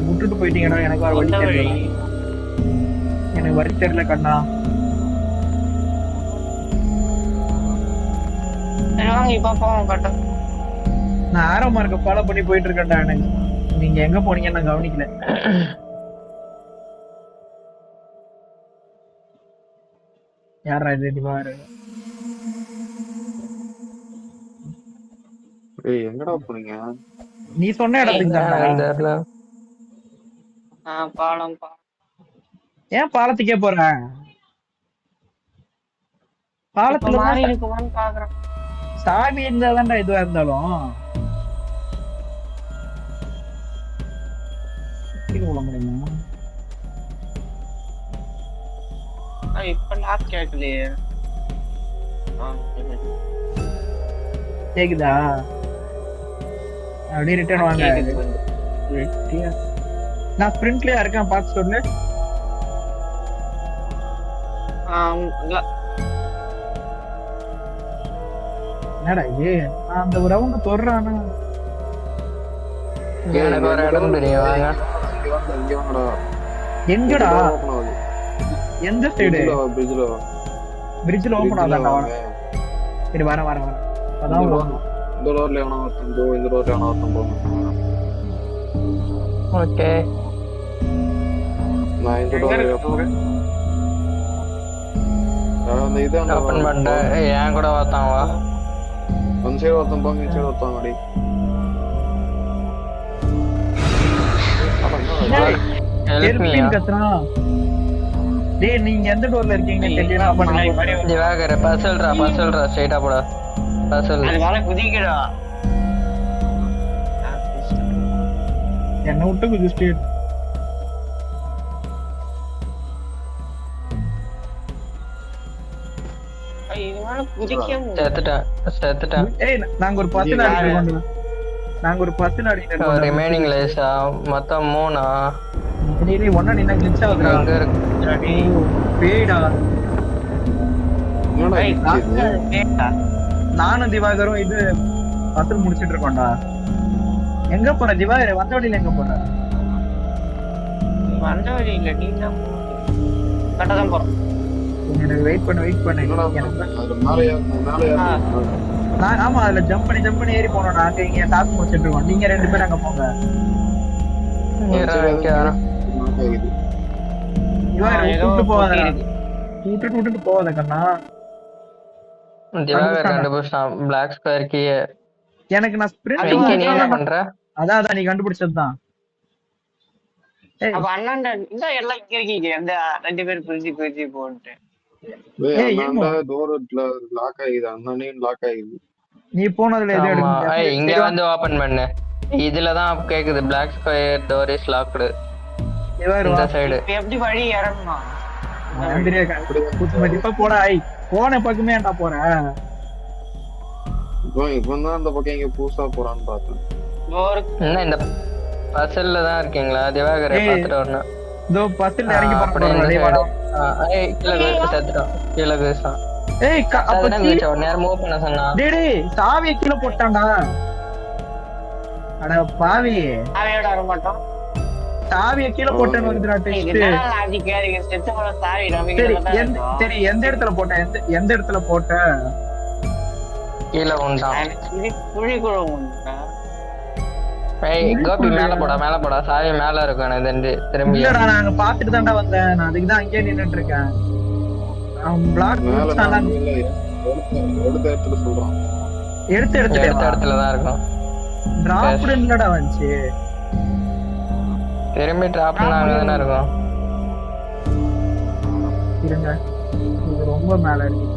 விட்டுட்டு போயிட்டீங்கடா. எனக்கு வர வழி தெரியல. எனக்கு வழி தெரியல கண்ணா. இப்ப போவோம் கட்ட. நான் ஆரோ மார்க்க ஃபாலோ பண்ணி போயிட்டு இருக்கேன்டா. எனக்கு நீங்க எங்க போனீங்கன்னு நான் கவனிக்கல. யாரா இது? பாரு. ஏய், எங்கடா போறீங்க? நீ சொன்ன இடத்துக்கு தான்டா. பாலம். ஏன் பாலத்துக்கே போற? பாலத்துல மாறி இருக்குமான்னு பாக்குறேன். சாமி இருந்தாதான்டா இதுவா இருந்தாலும். முடியுமா? இப்ப லாக் கேட்கலையே. கேக்குதா? அப்படியே ரிட்டர்ன் வாங்க. நான் ஸ்பிரிண்ட்லயா இருக்கேன், பார்த்து சொல்லு. என்னடா இது நான் அந்த ஒரு ரவுண்ட் தொடுறானா எனக்கு ஒரு இடம் தெரியும் வாங்க. இங்க வாங்கடா. எங்கடா ஓபன் ஆகுது. எந்த சைடு பிரிட்ஜ்ல பிரிட்ஜ்ல ஓபன் ஆகுதாடா சரி வரேன் வரேன் வரேன் அதான் வரும். இந்த டோர்ல எவனோ ஒருத்தன் போ, இந்த டோர்ல எவனோ ஒருத்தன் போகணும். ஓகே நான் இந்த டோர்ல அந்த இது ஓபன் பண்ணிட்டேன். என் கூட பார்த்தான் வா. அந்த சைடு ஒருத்தன் போங்க, இந்த சைடு ஒருத்தன் அடி. Help me. ஹெல்ப் கத்துறான். டேய் நீங்க எந்த டோர்ல இருக்கீங்கன்னு தெரியல பண்ணுங்க. திவாகர் பசல்ரா ஸ்ட்ரைட்டா போடா. பசல் அது மேல குதிக்கடா. என்ன விட்டு குதிச்சிட்டு இது மேல குதிக்க முடியாது. செத்துட்டேன். ஏய் நாங்க ஒரு 10 நாள் இருக்கோம். நாங்க ஒரு 10 நாள் இருக்கோம். ரிமைனிங் லைஸா மொத்தம் 3. டேய் ஒண்ணா நின்னா கிளிட்ச் ஆகுதுடா. எங்க இருக்கு? பேய்டா. என்னடா ஏய், இது? கேட்டா. நானும் திவாகரும் இது பசல் முடிச்சிட்டு இருக்கோம்டா. எங்க போற திவாகர்? வந்த வழியில எங்க போற? நீ வந்த வழி இல்ல, நீ தான் கரெக்டா தான் போறோம். எனக்கு வெயிட் பண்ணு என்னடா எனக்கு அது மேல ஏறணும். நான் ஆமா அதுல ஜம்ப் பண்ணி ஏறி போனோம். நாங்க இங்க டாஸ்க் முடிச்சிட்டு இருக்கோம். நீங்க 2 பேரும் அங்க போங்க. ஆகுது. திவாகர் ஏதோ விட்டுட்டு போவாதடா. இருக்கு. விட்டுட்டு போவாத கண்ணா. திவாகர் கண்டுபிடிச்சான் பிளாக் ஸ்கொயர் கீ. எனக்கு நான் ஸ்பிரிண்ட் வெங்கி நீ என்ன பண்ற? அதான் நீ கண்டுபிடிச்சதுதான். அப்ப அண்ணாண்ட இந்த எல்லாம் இங்க இருக்கீங்க. அந்த 2 பேர் பிரிச்சு போட்டு. ஏய் அண்ணாண்ட டோர்ல லாக் ஆகுது. அண்ணனையும் லாக் ஆகுது. நீ போனதுல எது ஆமா எடுக்க இங்க வந்து ஓபன் பண்ணு. இதுலதான் கேக்குது black square door is locked. இந்த சைடு இப்ப எப்படி வழி இறங்கணும்? இப்ப போடா. போன பக்கமே ஏன்டா போற? இப்பதான் அந்த பக்கம் இங்க புதுசா போறான்னு பார்த்தேன். என்ன இந்த பசல்ல தான் இருக்கீங்களா? திவாகரை பாத்துட்டு வரணும். இதோ பஸ்ல இறங்கி அப்படி இந்த side. கீழே குதிச்சு செத்துட்டான். கீழே குதிச்சான். அதுதான் குதிச்சா ஒரு நேரம் மூவ் பண்ண சொன்னா. டேய் சாவியை கீழே போட்டான்டா. அட பாவி, சாவியோட வர மாட்டோம். சாவியை கீழே போட்டேன்னு வந்துடா டெஸ்ட். சரி எந்த இடத்துல போட்ட? எந்த இடத்துல போட்ட? கீழே உண்டான். குழிக்குள்ள உண்டா? ஏய் கோபி மேல போடா. சாவி மேல இருக்கும். எனக்கு தெரிஞ்சு திரும்பி இல்லடா நான் அங்க பாத்துட்டு தான்டா வந்தேன். நான் அதுக்கு தான் அங்கேயே நின்னுட்டு இருக்கேன். அவன் பிளாக் எடுத்த இடத்துல சொல்றான். எடுத்த எடுத்த இடத்துல தான் இருக்கும். டிராப் இல்லடா வந்துச்சு. திரும்பி டிராப் பண்ணா அங்கதானே இருக்கும். இருங்க இது ரொம்ப மேல இருக்கு.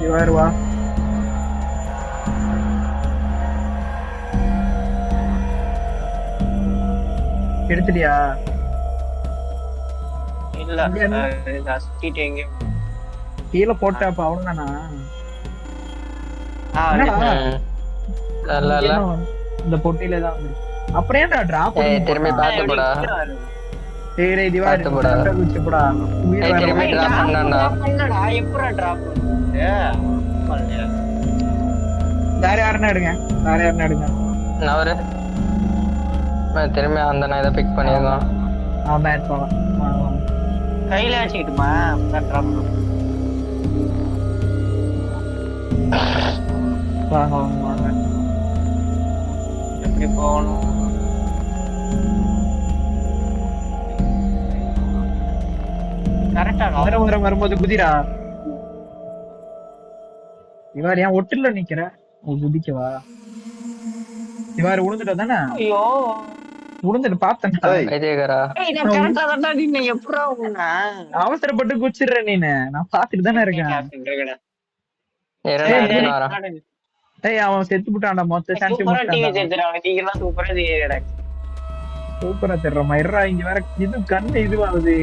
இவர் வா. எடுத்துட்டியா? இல்ல அஸ்கிட்ட எங்க கீழே போட்ட அப்ப அவ்வளவுதானா? இந்த பொட்டில தான் வந்து. அப்புறம் ஏன்டா டிராப் ஏய் திரும்பி பாத்து போடா. டேய் திவாரி குச்சி போடா. ஏய் திரும்பி டிராப் பண்ணானடா. பண்ணடா எப்பறா டிராப் பண்ணு? வேற யாரனா எடுங்க. நவரு. திரும்பி அந்த நான் இதை பிக் பண்ணிருக்கோம். ஆமா எடுப்பாங்க. கையில வச்சுக்கிட்டுமா டிராப் வாங்க. எப்படி போகணும்? கரெக்டா வரும்போது குதிரா. இவர் ஏன் ஒட்டுல நிக்கிற? குதிக்கவா? இவர் உளுந்துட்டா தானே? ஐயோ உளுந்துட்டு பார்த்தேன்டா. வைத்தியகரா அவசரப்பட்டு குச்சிடுற நீனு. நான் பாத்துட்டு தானே இருக்கேன். ஏய் அவன் செத்து போட்டான்டா. மொத்த சான்ஸ் சூப்பரா தெரியற மயிரா. இங்க வேற இது கண்ணு இதுவாகுது.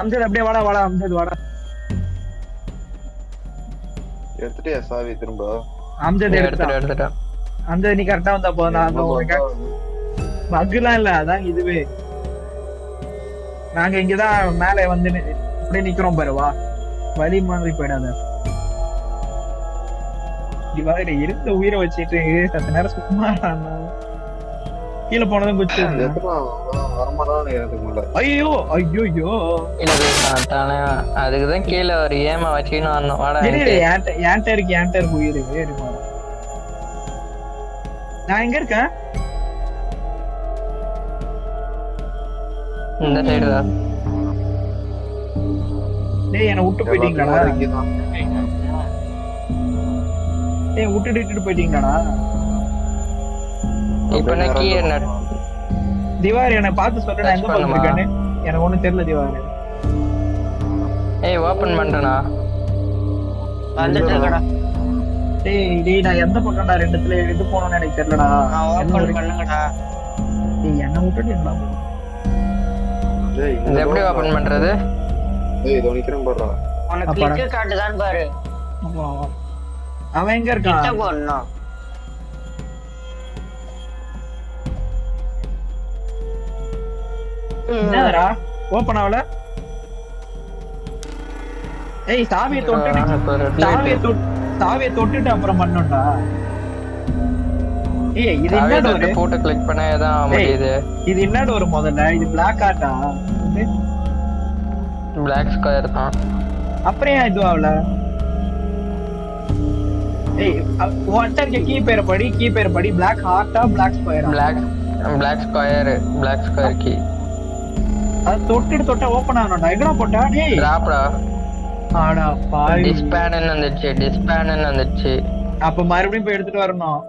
அம்ஜத் அப்படியே வாடா. அம்ஜத் வாடா. எடுத்துட்டியா சாவி திரும்ப? அம்ஜத் எடுத்துட்டான். அம்ஜத் நீ கரெக்டா வந்தா போதும். பக்குலாம் இல்ல, அதான் இதுவே. நாங்க இங்கதான் மேல வந்து அப்படியே நிக்கிறோம் பாரு, வா. வழி மாதிரி போயிடாத. திவாகர் இருந்த உயிரை வச்சுட்டு சத்த நேரம் சும்மா கீழே போனதும் குச்சி. வரமாட்டான்னு எனக்கு முடியல. ஐயோ ஐயோ ஐயோ, அதுக்குதான் கீழே ஒரு ஏமா வச்சுன்னு வரணும். வாடா ஏன்ட்ட இருக்கு உயிர். நான் எங்க இருக்கேன்? இந்த சைடு தான். டேய் என்ன விட்டு போயிட்டீங்களாடா? டேய் விட்டுட்டு போயிட்டீங்களாடா? இப்ப நான் கீ என்ன திவார் என்ன பார்த்து சொல்ல, நான் எங்க போயிருக்கேன்னு எனக்கு ஒண்ணும் தெரியல திவார். ஏய் ஓபன் பண்றேனா? வந்துட்டேன்டா. டேய் நான் எந்த பக்கம்டா ரெண்டுத்துல எது போனோம்னு எனக்கு தெரியலடா. ஓபன் பண்ணுங்கடா. டேய் என்ன விட்டுட்டீங்களா? இது எப்படி ஓபன் பண்றது? ஏய் இதோ நிக்கிறேன் பாருடா. உனக்கு கிளிக் காட்டுதான் பாரு. அவன் எங்க இருக்கான்? கிட்ட போறணும். என்னடா ஓபன் ஆவல? ஏய் சாவியை தொட்டுட்டு அப்புறம் பண்ணணும்டா. ஏய் இது என்ன டோர்? போட்டோ கிளிக் பண்ணாதான் முடியுது. இது என்ன டோர் முதல்ல? இது பிளாக் ஆட்டா? பிளாக் ஸ்கொயர் தான். அப்புறம் ஏன் இது ஆவல? ஏய் வாட்டர் கீ பேர் படி பிளாக் ஹார்ட்டா பிளாக் ஸ்கொயரா? Black square key. அது தொட்டா ஓபன் ஆகணும்டா. எங்கடா போட்டா? டேய் டிராப்டா. ஆடா பாய். டிஸ்பேன் வந்துச்சு. அப்ப மறுபடியும் போய் எடுத்துட்டு வரணும்.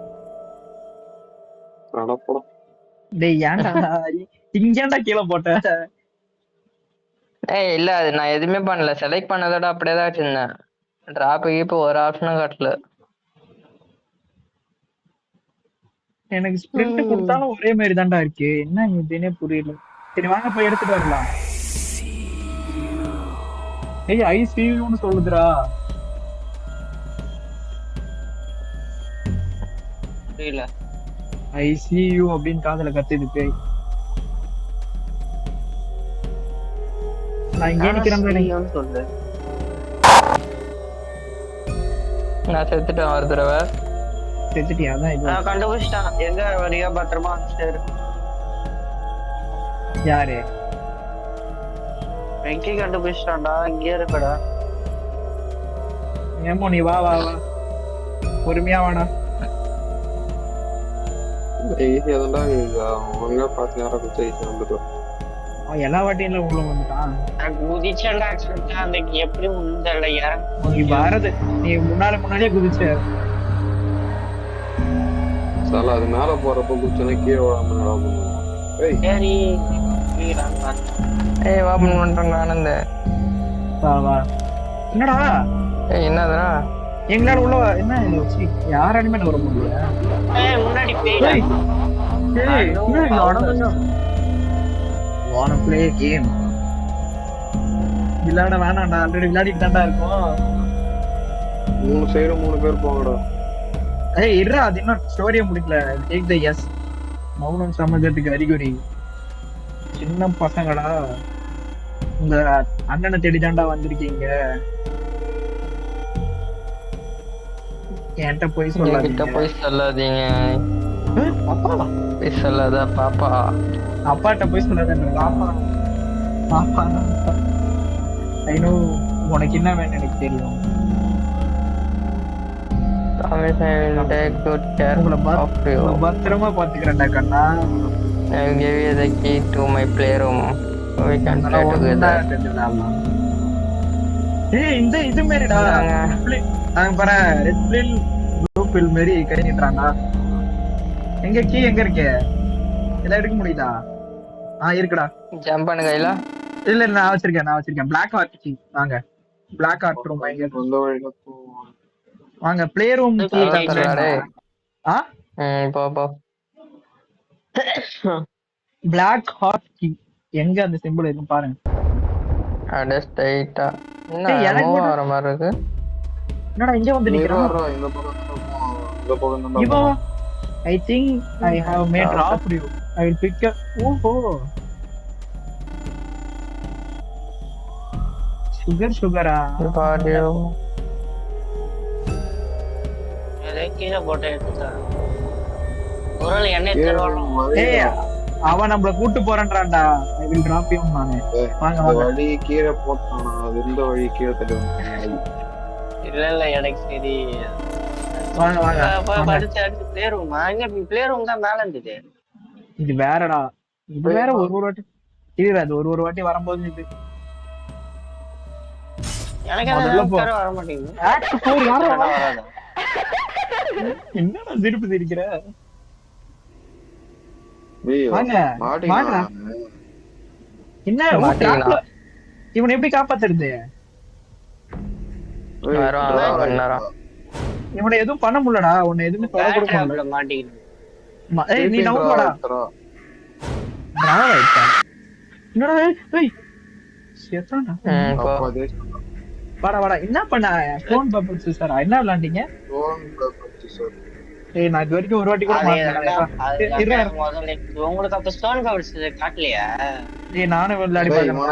அடப்போடா. டேய் ஏன்டா இங்கேண்டா கீழே போட்ட? ஏய் இல்ல அது நான் எதுவுமே பண்ணல. செலக்ட் பண்ணதோட அப்படியே தான் வச்சிருந்தேன். டிராப்புக்கு இப்போ ஒரு ஆப்ஷனும் காட்டல. எனக்கு ஸ்பிரிண்ட் கொடுத்தாலும் ஒரே மாதிரி தான்டா இருக்கு. என்ன இதுன்னே புரியல. சரி வாங்க போய் எடுத்துட்டு வரலாம். ஏய் ஐசியூன்னு சொல்லுதுடா. புரியல. ஐசியூ அப்படின்னு காதுல கத்துது பேய். நான் இங்கே நிக்கிறேன் சொல்லு. நான் செத்துட்டேன் ஒரு தடவை. செத்துட்டியா? அதான் இது. நான் கண்டுபிடிச்சிட்டேன். எங்க வரியா பத்திரமா சரி. யாரு? வெங்கி கண்டுபிடிச்சிட்டான்டா. இங்கே இருக்கடா. ஏமோ நீ வா பொறுமையா வாடா. ஈஸியா தான்டா ஒழுங்கா பார்த்து நேரம் குச்சி ஈஸியா வந்துட்டு. அவன் எல்லா வாட்டியும் உள்ள வந்துட்டான். குதிச்சேன்டா. அந்த எப்படி முன்னல நீ பாரது நீ முன்னாடியே குதிச்ச. சால அது மேல போறப்ப குச்சனா கீழே விழாம நல்லா பண்ணுவோம். சரி ஏய் ஓபன் பண்றேன் ஆனந்த். வா என்னடா? ஏய் என்னடா? எங்களால உள்ள என்ன இது வச்சு யாராலுமே வர முடியல. முன்னாடி பேய். ஏய் என்ன நடந்துச்சு? wanna play a game. விளையாட வேணாம்டா. ஆல்ரெடி விளையாடிட்டு தான்டா இருக்கோம். 3 சைடு 3 பேர் போங்கடா. ஏய் இருடா, அது இன்னும் ஸ்டோரியே முடிக்கல. Take the yes. மௌனம் சம்மதத்துக்கு அறிகுறி. சின்ன பசங்களா உங்க அண்ணனை தேடி தான்டா வந்திருக்கீங்க. என்கிட்ட போய் சொல்லாதீங்க. அப்பா போய் சொல்லாத பாப்பா. அப்பாட்ட போய் சொல்லாத பாப்பா. ஐ நோ உனக்கு என்ன வேணும் எனக்கு தெரியும். பத்திரமா பாத்துக்கிறேன்டா கண்ணா. I will give you the key to my playroom. We can play together. ஏய் இந்த இது மேரிடா. நான் பாரு ரெட் பில் ப்ளூ பில் மேரி கை நீட்றானா. எங்க கீ எங்க இருக்கு? இத எடுக்க முடியுதா? இருக்குடா. ஜம்ப் பண்ணு கையில. இல்ல நான் வச்சிருக்கேன். Black Heart key. வாங்க. Black Heart room எங்க? அந்த வழியில போவோம். வாங்க ப்ளே ரூம் கீ தரடா. போ. Black Heart key எங்க அந்த சிம்பிள் இருக்கு பாருங்க. அட ஸ்ட்ரைட்டா. என்ன வர மாதிரி இருக்கு? என்னடா இங்க வந்து நிக்கறான்? இந்த பக்கம் தான். இவா I think I have made drop you. I will pick up. ஓஹோ சுகரா பாரு அதே கீழே போட்டு எடுத்துட்டான் ஒரு எண்ணெய் தருவானோ ஏய் அவன் நம்மள கூட்டு போறேன்றான்டா ஐ வில் டிராப் யூ நானு வாங்க வாங்க வழி கீழே போட்டானா அது இந்த வழி கீழே தள்ளி இல்ல எனக்கு சரி வாங்க வாங்க படிச்சு அடிச்சு பிளே ரூம் அங்க பிளே ரூம் தான் மேல இருந்தது இது வேறடா இது வேற ஒரு வாட்டி இது அது ஒரு வாட்டி வரும்போது இது எனக்கு முதல்ல போ. அது வர மாட்டேங்குது ஆக்ட் 4 யாரோ வராதா என்னடா சிரிப்பு சிரிக்கிற ஏய் வாங்க மாட்டினா வாங்க என்ன மாட்டீங்களா? இவனை எப்படி காப்பாத்துறது இவனை எதுவும் பண்ண முடியலடா உன்னை எதுவுமே தொட கூட முடியல மாட்டேங்குது ஏய் நீ நவுடா என்னடா ஏய் சேத்தானா வாடா வாடா என்ன பண்ண ஸ்டோன் பபிள் சிஸ்டர் என்ன விளையாண்டீங்க ஏய் நான் இது வரைக்கும் ஒரு வாட்டி கூட மாட்டேன் உங்களுக்கு அப்ப ஸ்டோன் கவர்ஸ் காட்டலையா ஏய் நானும் விளையாடி பாக்கறேன்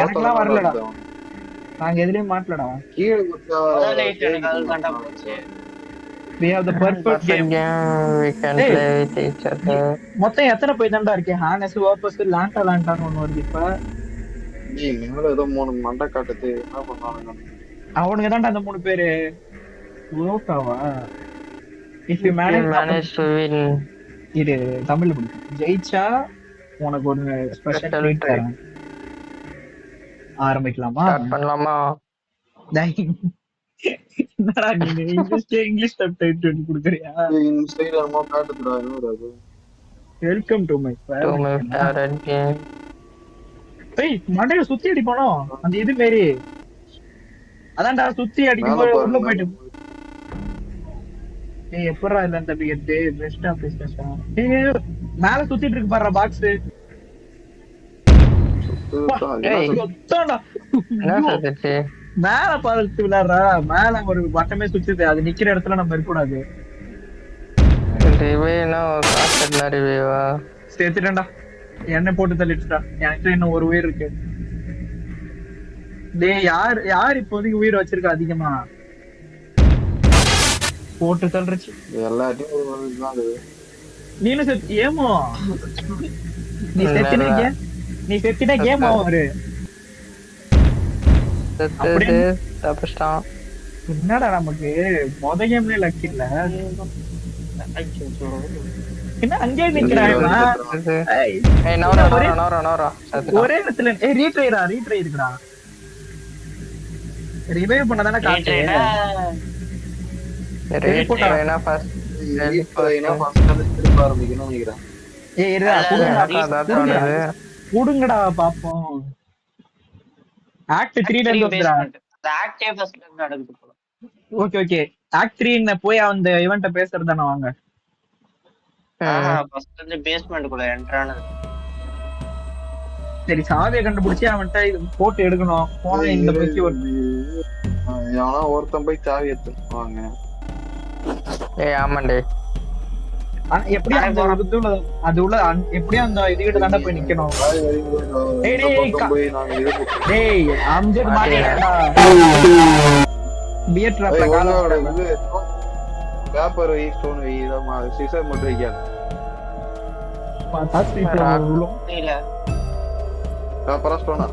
எனக்குலாம் வரலடா நாங்க எதுலயும் மாட்டலடா கீழே லைட் எனக்கு அது கண்டா போச்சு we have the perfect game we can play with each other மொத்தம் எத்தனை போய் தான்டா இருக்கே ஹானஸ் வாபஸ் லாண்டான்னு ஒன்னு வருது இப்ப நீ மேல ஏதோ 3 மண்டை காட்டுது என்ன பண்ணானுங்க அவனுங்க தான்டா அந்த 3 பேரு ஓட்டாவா if you manage to win இது தமிழ்ல படிக்கும் ஜெயிச்சா உனக்கு ஒரு ஸ்பெஷல் ட்ரீட் தரேன் ஆரம்பிக்கலாமா ஸ்டார்ட் பண்ணலாமா என்னடா நீ இங்கிலீஷ் சப்டைட்டில் குடுக்குறியா இன்ஸ்டாகிராமோ காட்டுதுடா என்னடா அது welcome to my favorite game ஏய் மண்டையில சுத்தி அடிப்பானோ அந்த இது மாரி அதான்டா சுத்தி அடிக்கும்போது உள்ள போயிட்டு ஏய் எப்பறா இல்ல அந்த பிகெட் பெஸ்ட் ஆஃப் பிசினஸ் ஏய் மேல சுத்திட்டு இருக்கு பாருடா பாக்ஸ் என்ன சொல்லுச்சு மேல பார்த்து விளையாடுறா மேல ஒரு வட்டமே சுத்துது அது நிக்கிற இடத்துல நம்ம இருக்க கூடாது ரிவேனா காஸ்ட் ரிவேவா சேர்த்துட்டேன்டா என்ன போட்டு தள்ளிட்டுடா எனக்கு இன்னும் ஒரு உயிர் இருக்கு டேய் யார் இப்போதைக்கு உயிர் வச்சிருக்கா அதிகமா போட்டு தள்ளுச்சு எல்லாத்தையும் ஒரு தான் அது நீனும் செத்து ஏமோ நீ செத்தினா கேம் ஆவாரு தப்பிச்சிட்டான் என்னடா நமக்கு மொத கேம்ல லக் இல்ல என்ன அங்கேயே நிக்கிறான் ஒரே இடத்துல ரீட்ரை இருக்குடா ரிவைவ் பண்ணதானே காட்டு கூடுங்கடா பாப்போம் ஆக்ட் 3 நடக்குது ஓகே ஓகே ஆக்ட் 3 போய் அந்த இவன்ட்ட பேசுறது தானே வாங்க பேஸ்மெண்ட் குள்ள என்ட்ரானது சரி சாவியை கண்டுபிடிச்சி அவன்கிட்ட இது போட்டு எடுக்கணும் போனா இந்த பத்தி எவனா ஒருத்தன் போய் சாவி எடுத்துவாங்க ஆமாண்டே எப்படி அந்த அது உள்ள எப்படியும் அந்த இதுகிட்ட தாண்டா போய் நிக்கணும் டேய் அம்ஜத் மாட்டேடா பியர் ட்ராப்ல கால பேப்பர் வை ஸ்டோன் வை இத சிசர் மட்டும் வைக்காத பாத்தா ஸ்டீஃபன் உள்ள இல்ல பேப்பர் ஸ்டோனா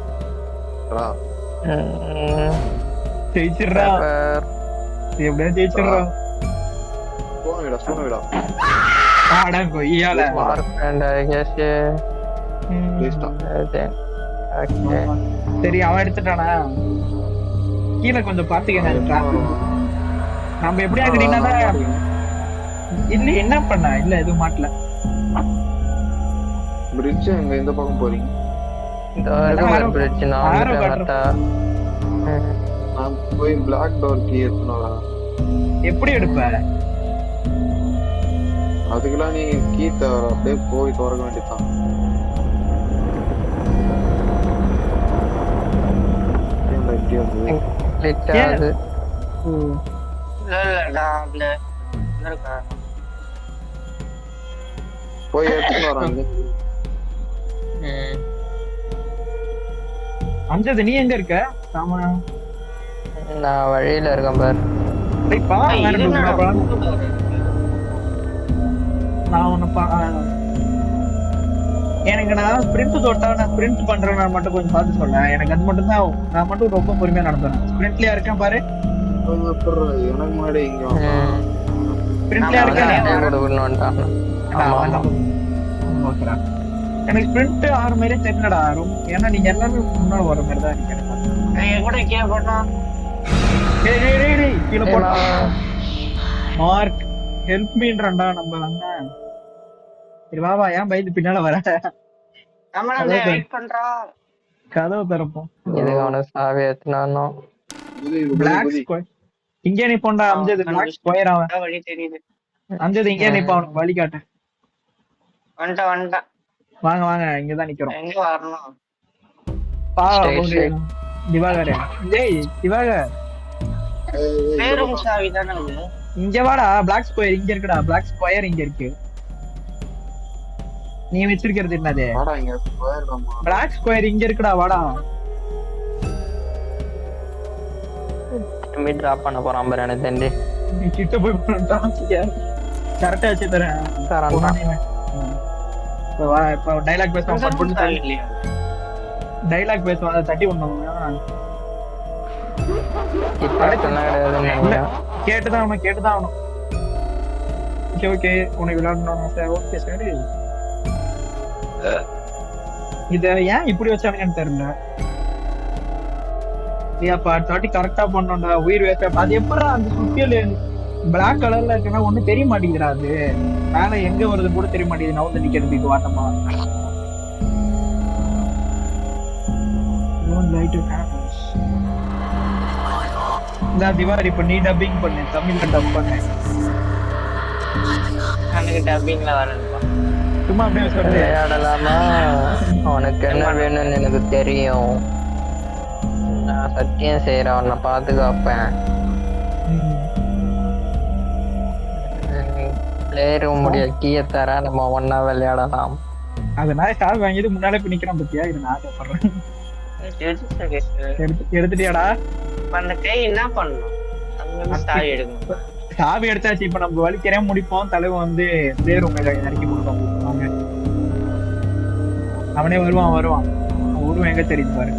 ரா ஜெயிச்சிரா எப்படியா ஜெயிச்சிரா ஸ்டோன் விடா ஆடா கொய்யால சரி அவன் எடுத்துட்டானா கீழே கொஞ்சம் பாத்துக்க நம்ம எப்படி ஆகுறீங்கன்னா இல்ல என்ன பண்ண இல்ல எதுவும் மாட்டல பிரிட்ஜ் எங்க இந்த பக்கம் போறீங்க நான் போய் பிளாக் டோர் கீ எடுத்துனு வரேன் எப்படி எடுப்ப அதுக்கெல்லாம் நீ கீ தவிர அப்படியே போய் திறக்க வேண்டியதான் அஞ்சது நீ எங்க இருக்க? ஆமா. நான் வழியில இருக்கேன் பாரு. டேய் பா ஏய், வேற இது என்னடா பா. புது door இருக்கு? நான் உன்னை எனக்கு நான் ஸ்பிரிண்ட் தொட்டா நான் ஸ்பிரிண்ட் பண்றேன்னு மட்டும் கொஞ்சம் பார்த்து சொல்ல. எனக்கு அது மட்டும் தான். நான் மட்டும் ரொம்ப பொறுமையா நடந்துறேன். ஸ்பிரிண்ட்லயா இருக்கேன் பாரு. எனக்கு முன்னாடி இங்க வாங்க. ஸ்பிரிண்ட்லயா ஆமா, இருக்கேன். அதான். கொடுக்கணும்ட்டான். ஓகேடா. எனக்கு ஸ்பிரிண்ட் ஆறு மாதிரி தெரியலடா. ஏன்னா நீங்க எல்லாமே முன்னாடி வர மாதிரி தான் எனக்கு. என் கூட கீழே போட்டா டேய் கீழே போடா. மார்க் ஹெல்ப் மீன்றா நம்ம அண்ணன். சரி வா ஏன் பயந்து பின்னால வர? நம்ம வெயிட் பண்றா. கதவு திறப்போம். இதுக்கு அவனுக்கு சாவி எடுத்துனானோ. பிளாக் ஸ்கொயர் இங்கே நீ போண்டா. அஞ்சது பிளாக் ஸ்கொயர் அவன். வழி தெரியுது. அஞ்சது இங்கே நீ போ. அவனுக்கு வழி காட்டு. வந்துட்டேன். வாங்க இங்கதான் நிக்கிறோம். எங்க வரணும்? திவாகர். டேய் திவாகர் பேரும் சாவி தானே இது? இங்க வாடா. பிளாக் ஸ்கொயர் இங்க இருக்குடா. பிளாக் ஸ்கொயர் இங்க இருக்கு. நீ வச்சிருக்கிறது என்னது? பிளாக் ஸ்கொயர் இங்க இருக்குடா. வாடா. திரும்பி டிராப் பண்ண போறான் பாரு எனக்கு தெரிஞ்சு. நீ கிட்ட போய் கரெக்டா வச்சு தரேன். வா இப்ப டைலாக் பேசுவான். சாவி இல்லையா? டைலாக் பேசுவான். அதை தட்டி விடணும். கேட்டுதான் ஆகணும். ஓகே உனக்கு விளையாடணும். ஓகே சரி. இத ஏன் இப்படி வச்சானுங்கன்னு தெரியல. அப்ப தாட்டி கரெக்டா பண்ணோம்டா. உயிர் வேஸ்ட். அது எப்படா அந்த சுத்தியல் பிளாக் கலர்ல இருக்குன்னா ஒண்ணும் தெரிய மாட்டேங்குதுடா. அது மேல எங்க வருது கூட தெரிய மாட்டேங்குது. நான் வந்து நிக்கிறதுக்கு வாட்டமா இந்த திவாரி இப்ப நீ டப்பிங் பண்ணு. தமிழ்ல டப் பண்ணு. எனக்கு டப்பிங்ல வரணும்பா. சும்மா அப்படியே சொல்லு. விளையாடலாமா? உனக்கு என்ன வேணும்னு எனக்கு தெரியும். நான் சத்தியம் செய்யறேன். உன்னை பாதுகாப்பேன். பிளே ரூம் உடைய கீயை தர நம்ம ஒன்னா விளையாடலாம். அதனால சாவி வாங்கிட்டு முன்னாலே போய் நிக்கிறேன் பத்தியா. இது நான் ஆசைப்படுறேன். எடுத்துட்டியாடா? அந்த கை என்ன பண்ணணும்? சாவி எடுக்கணும். சாவி எடுத்தாச்சு. இப்ப நம்ம வலிக்கிறேன் முடிப்போம். தலைவன் வந்து பிளே ரூம் இறக்கி கொடுப்போம். அவனே வருவான். உருவம் எங்க தெரியுது பாரு.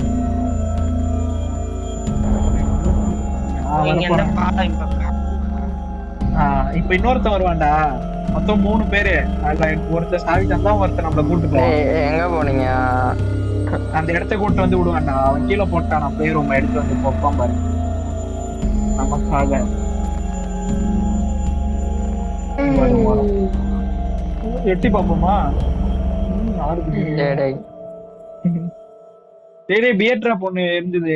இப்ப இன்னொருத்தன் வருவான்டா. மொத்தம் 3 பேரு. ஒருத்தர் சாவி தந்தா ஒருத்தர் நம்மள கூட்டு போவான். எங்க போனீங்க? அந்த இடத்த கூட்டு வந்து விடுவான்டா. அவன் கீழே போட்டான். பிளே ரூம் எடுத்து வந்து போப்பான் பாரு நமக்காக. எட்டி பாப்போமா? பியட்ரா பொண்ணு இருந்தது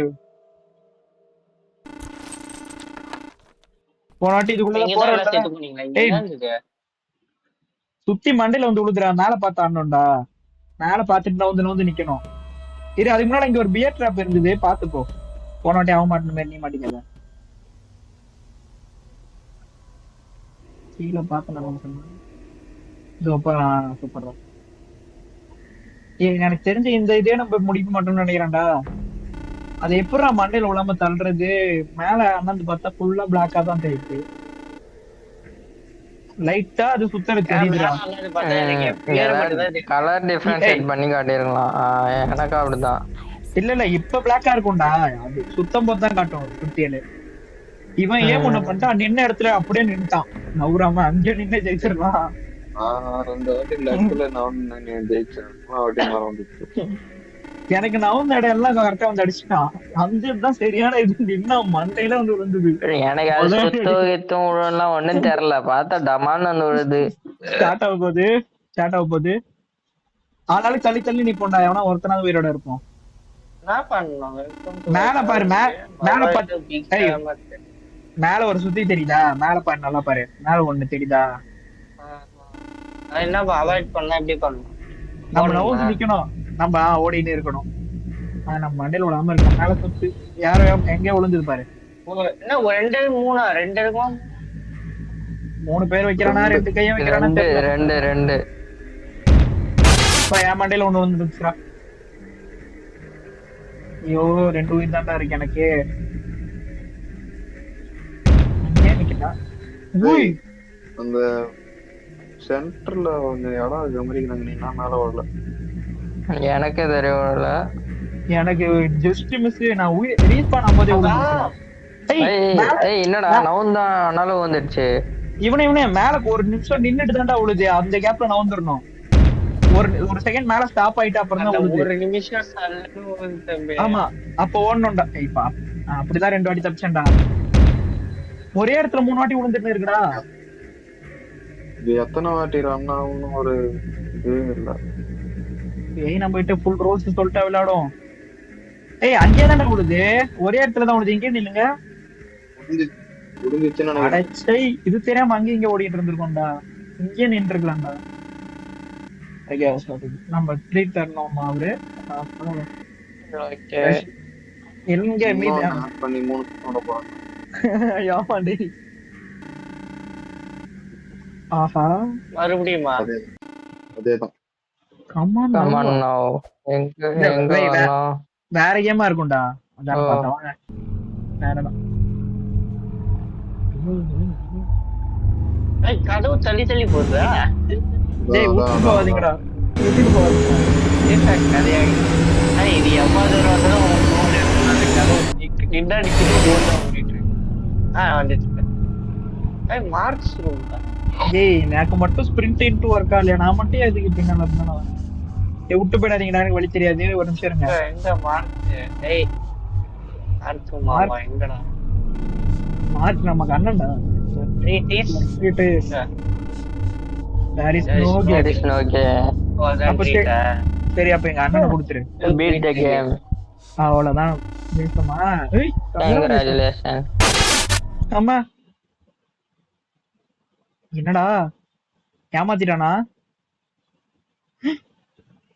போனாட்டி. இதுக்குள்ள சுத்தி மண்டையில வந்து விழுதுறா. மேல பார்த்து ஆடணும்டா. மேல பாத்துட்டு நான் வந்து நிக்கணும். இரு அதுக்கு முன்னாடி இங்க ஒரு பியர் ட்ராப் இருந்தது. பாத்துப்போ. போனாட்டி அவன் மாட்டேன். நீ மாட்டீங்க கீழே பார்த்து நம்ம சொன்னேன். சூப்பர். எனக்கு தெரிஞ்ச இந்த இதே நம்ம முடிக்க மாட்டோம்னு நினைக்கிறேன்டா. அது எப்படா மண்டையில உழாம தள்ளுறது? மேல அண்ணாந்து பார்த்தா ஃபுல்லா பிளாக்கா தான் தெரியுது. லைட்டா அது சுத்தற தெரியுதுடா. கலர் டிஃபரன்ஷியேட் பண்ணி காட்டிருக்கலாம். எனக்கு அப்படிதான். இல்ல இப்ப பிளாக்கா இருக்கும்டா. அது சுத்தம் போது தான் காட்டும் சுத்தியல. இவன் ஏன் ஒண்ணு பண்ணிட்டான்? நின்ன இடத்துல அப்படியே நின்னுட்டான். நவுறாம அங்க நின்று ஜெயிச்சிடலாம். எனக்கு நவுந்த இடம் எல்லாம் கரெக்டா வந்து அடிச்சுட்டான். அஞ்சுதான் சரியான இது. நின்னா மண்டையில வந்து விழுந்தது. எனக்கு அது சுத்தம் விழுலாம் ஒண்ணும் தெரியல. பார்த்தா டமான்னு வந்து விழுது. ஸ்டார்ட் ஆக போகுது. ஆனாலும் தள்ளி நீ போண்டா. எவனா ஒருத்தனாவது உயிரோட இருப்போம். மேல பாரு. மேல ஒரு சுத்தி தெரியுதா? மேல பாரு. நல்லா பாரு. மேல ஒண்ணு தெரியுதா? என்ன அவாய்ட் பண்ணா எப்படி பண்ணணும்? நம்ம நவுந்து நிக்கணும். நம்ம ஓடினே இருக்கணும். நம்ம மண்டையில விழாம இருக்கோம். மேல சுத்து யாரும் எங்க விழுந்தது பாரு. என்ன 2 3 இருக்கும். 3 பேர் வைக்கிறானா? 2 கையும் வைக்கிறானா? 2 என் மண்டையில ஒண்ணு வந்துருச்சுடா. ஐயோ 2 உயிர் தான்டா இருக்கு எனக்கு. இங்கே நிக்கிறா. டேய், உய் அந்த சென்டர்ல கொஞ்சம் இடம் இருக்க மாதிரி நாங்க நீ மேல வரல. எனக்கே தெரியல. எனக்கு ஜஸ்ட் மிஸ். நான் ரீஸ்பான் ஆகும்போதே விழுந்துச்சுடா. ஏய் மேல ஏய் என்னடா நவுந்தான் ஆனாலும் வந்துடுச்சு. இவனே மேல ஒரு நிமிஷம் நின்னுட்டு தான்டா விழுது. அந்த கேப்ல நவுந்துடணும். ஒரு செகண்ட் மேல ஸ்டாப் ஆயிட்டு அப்புறம் தான் விழுது. ஒரு நிமிஷம் சல்லுன்னு விழுந்து தம்பி. ஆமா அப்ப ஓடணும்டா. இப்ப அப்படிதான் 2 வாட்டி தப்பிச்சேன்டா. ஒரே இடத்துல 3 வாட்டி விழுந்துட்டு இருக்குடா. இது எத்தனை வாட்டி ரன் ஆகும்னு ஒரு இதுவே இல்ல. ஏய் நம்ம கிட்ட ஃபுல் ரோல்ஸ் சொல்லிட்டா விளையாடும். ஏய் அங்கேயே தானே விழுது. ஒரே இடத்துல தான் விழுது. இங்கே நில்லுங்க. முடிஞ்சிச்சுன்னு நினைக்கிறேன். அடச்சை இது தெரியாம அங்கே இங்க ஓடிட்டு இருந்திருக்கோம்டா. இங்கே நின்று இருக்கலாம்டா. நம்ம ட்ரீட் தரணுமா அவரு? ஓகே எங்க மீது இன்னும் add பண்ணி 3 போட போறாங்க. யாமாண்டி. ஆஹா மறுபடியுமா? அதேதான். கமான் கமான் நவ எங்க வரணும்? வேற கேமா இருக்கும்டா. அதான் ஓ. பார்த்தா வாங்க. வேறடா. ஏய், கதவு தள்ளி தள்ளி போகுதா? டேய் விட்டு போகாதீங்கடா. விட்டுட்டு போகாதீங்க. ஏன்டா கதையாகி? ஏய், இது எவ்வளவு தூரம் வந்தாலும் உன் phone எடுக்கணும். அந்த கதவு நின்னா நிக்குது, ஓடுதா ஓடிட்டு இருக்கு. வந்துட்டு. ஏய், மார்க்ஸ் ரூம்டா. டேய் எனக்கு மட்டும் ஸ்பிரிண்ட் இன்டு ஒர்க் ஆகலையா? நான் மட்டும் எதுக்கு பின்னால இருந்தாலும் விட்டு போயிடாதீங்கடா. எனக்கு வழி தெரியாது. ஒரு நிமிஷம் இருங்க. எங்க மார்க்ஸ்? ஏய், மார்க்ஸ் மாமா எங்கடா? மார்க் நமக்கு அண்ணன்டா. 3 days. It is. There is no That game. is okay. அப்ப சரி அப்ப எங்க அண்ணனை கொடுத்துரு. Beat the game. அவ்வளவுதான். பேசுமா? ஏய் Congratulations. அம்மா என்னடா ஏமாத்திட்டானா?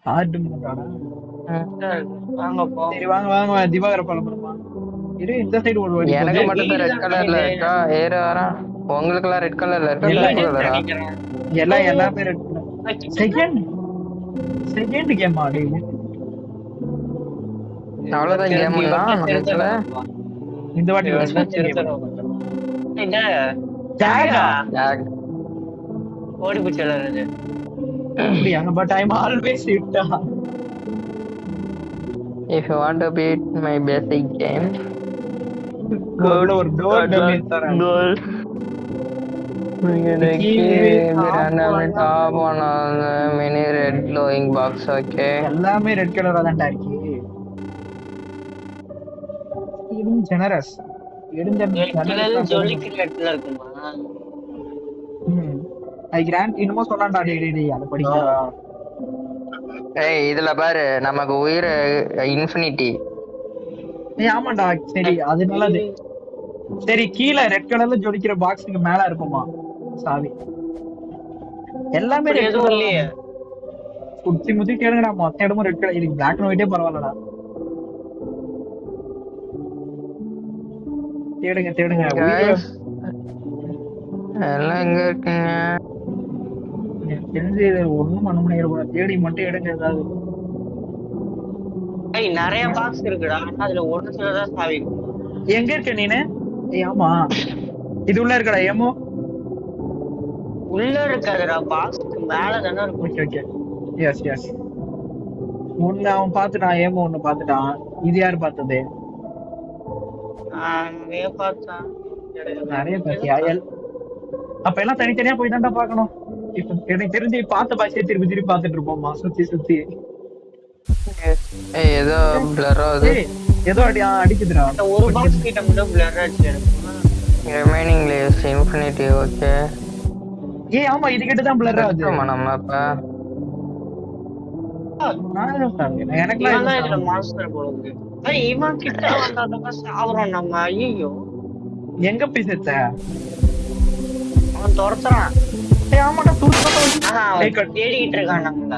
ஹார்ட் மூடாடா. வாங்க போ. சரி வாங்க வாங்க திவாகர பழம்புறமா. இரு இந்த சைடு ஒரு வழி. எனக்கு மட்டும் தான் ரெட் கலர்ல இருக்கா? ஏற வரா. உங்களுக்கு எல்லாம் ரெட் கலர்ல இருக்கா? பிளாக் கலரா? எல்லாமே செகண்ட் கேம் ஆடி. அவ்வளவுதான் கேம்னா நமக்குல இந்த வாட்டி ஓடி போச்சு. பட் ஐ அம் ஆல்வேஸ் ஹிட்டா. if you want to beat my basic game ஒரு டோர் டேமேஜ் தரேன். goal top on the mini red glowing box. Okay, எல்லாமே ரெட் கலரா தான்டா இருக்கு. இது ஜெனரஸ் ஜொலிக்கிற இடத்துல இருக்குமா? ஐ கிராண்ட் இன்னும் சொன்னான்டா. டேய் அத படிக்கடா. ஏய் இதுல பாரு நமக்கு உயிர் இன்ஃபினிட்டி. ஏய் ஆமாடா. சரி அது நல்லது. சரி கீழ ரெட் கலர்ல ஜொலிக்கிற பாக்ஸ்க்கு மேல இருக்குமா சாவி? எல்லாமே ரெட் எதுவும் கலர். இல்லையே. குத்தி முத்தி கேளுங்கடா. மொத்த இடமும் ரெட் கலர். இதுக்கு பிளாக் அண்ட் ஒயிட்டே பரவாயில்லடா. தேடுங்க. Guys, எல்லாம் எங்க இருக்குங்க? எனக்கு தெரிஞ்சு ஒண்ணும் பண்ண முடியாது. தேடி மட்டும் எடுங்க ஏதாவது. ஏய், நிறைய பாக்ஸ் இருக்குடா. ஆனா அதுல ஒண்ணு சிலதான் சாவி இருக்கு. எங்க இருக்க நீனு? ஏய் ஆமா இது உள்ள இருக்கடா. ஏமோ உள்ள இருக்காதுடா. பாக்ஸ்க்கு மேல தானே இருக்கும். Okay okay. எஸ் ஒன்னு அவன் பாத்துட்டான். ஏமோ ஒண்ணு பாத்துட்டான். இது யாரு பார்த்தது? நிறைய பார்த்தேன். நிறைய பாத்தியா? அப்ப எல்லாம் தனித்தனியா போய் தான்டா பாக்கணும். இப்ப எனக்கு தெரிஞ்சு பார்த்த பாக்ஸே திருப்பி பாத்துட்டு இருப்போம்மா சுத்தி. ஏய் ஏதோ blur ஆகுது. ஏய் ஏதோ அடிக்குதுடா. அந்த ஒரு பாக்ஸ் கிட்ட மட்டும் பிளர் ஆச்சு எனக்கு. remaining lives infinity. Okay, ஏய் ஆமா இது கிட்ட தான் பிளர் ஆகுது. ஆமா நம்ம அப்ப எனக்கு இவன் தான் இதுல மாஸ்டர் போல இருக்கு. ஏய், இவன் கிட்ட வந்தாதான் சாவறோம் நம்ம. ஐயோ, எங்க போய் செத்த? அவன் துரத்துறான். ஏய் ஆமாடா தேடிக்கிட்டு இருக்கான் நம்மள.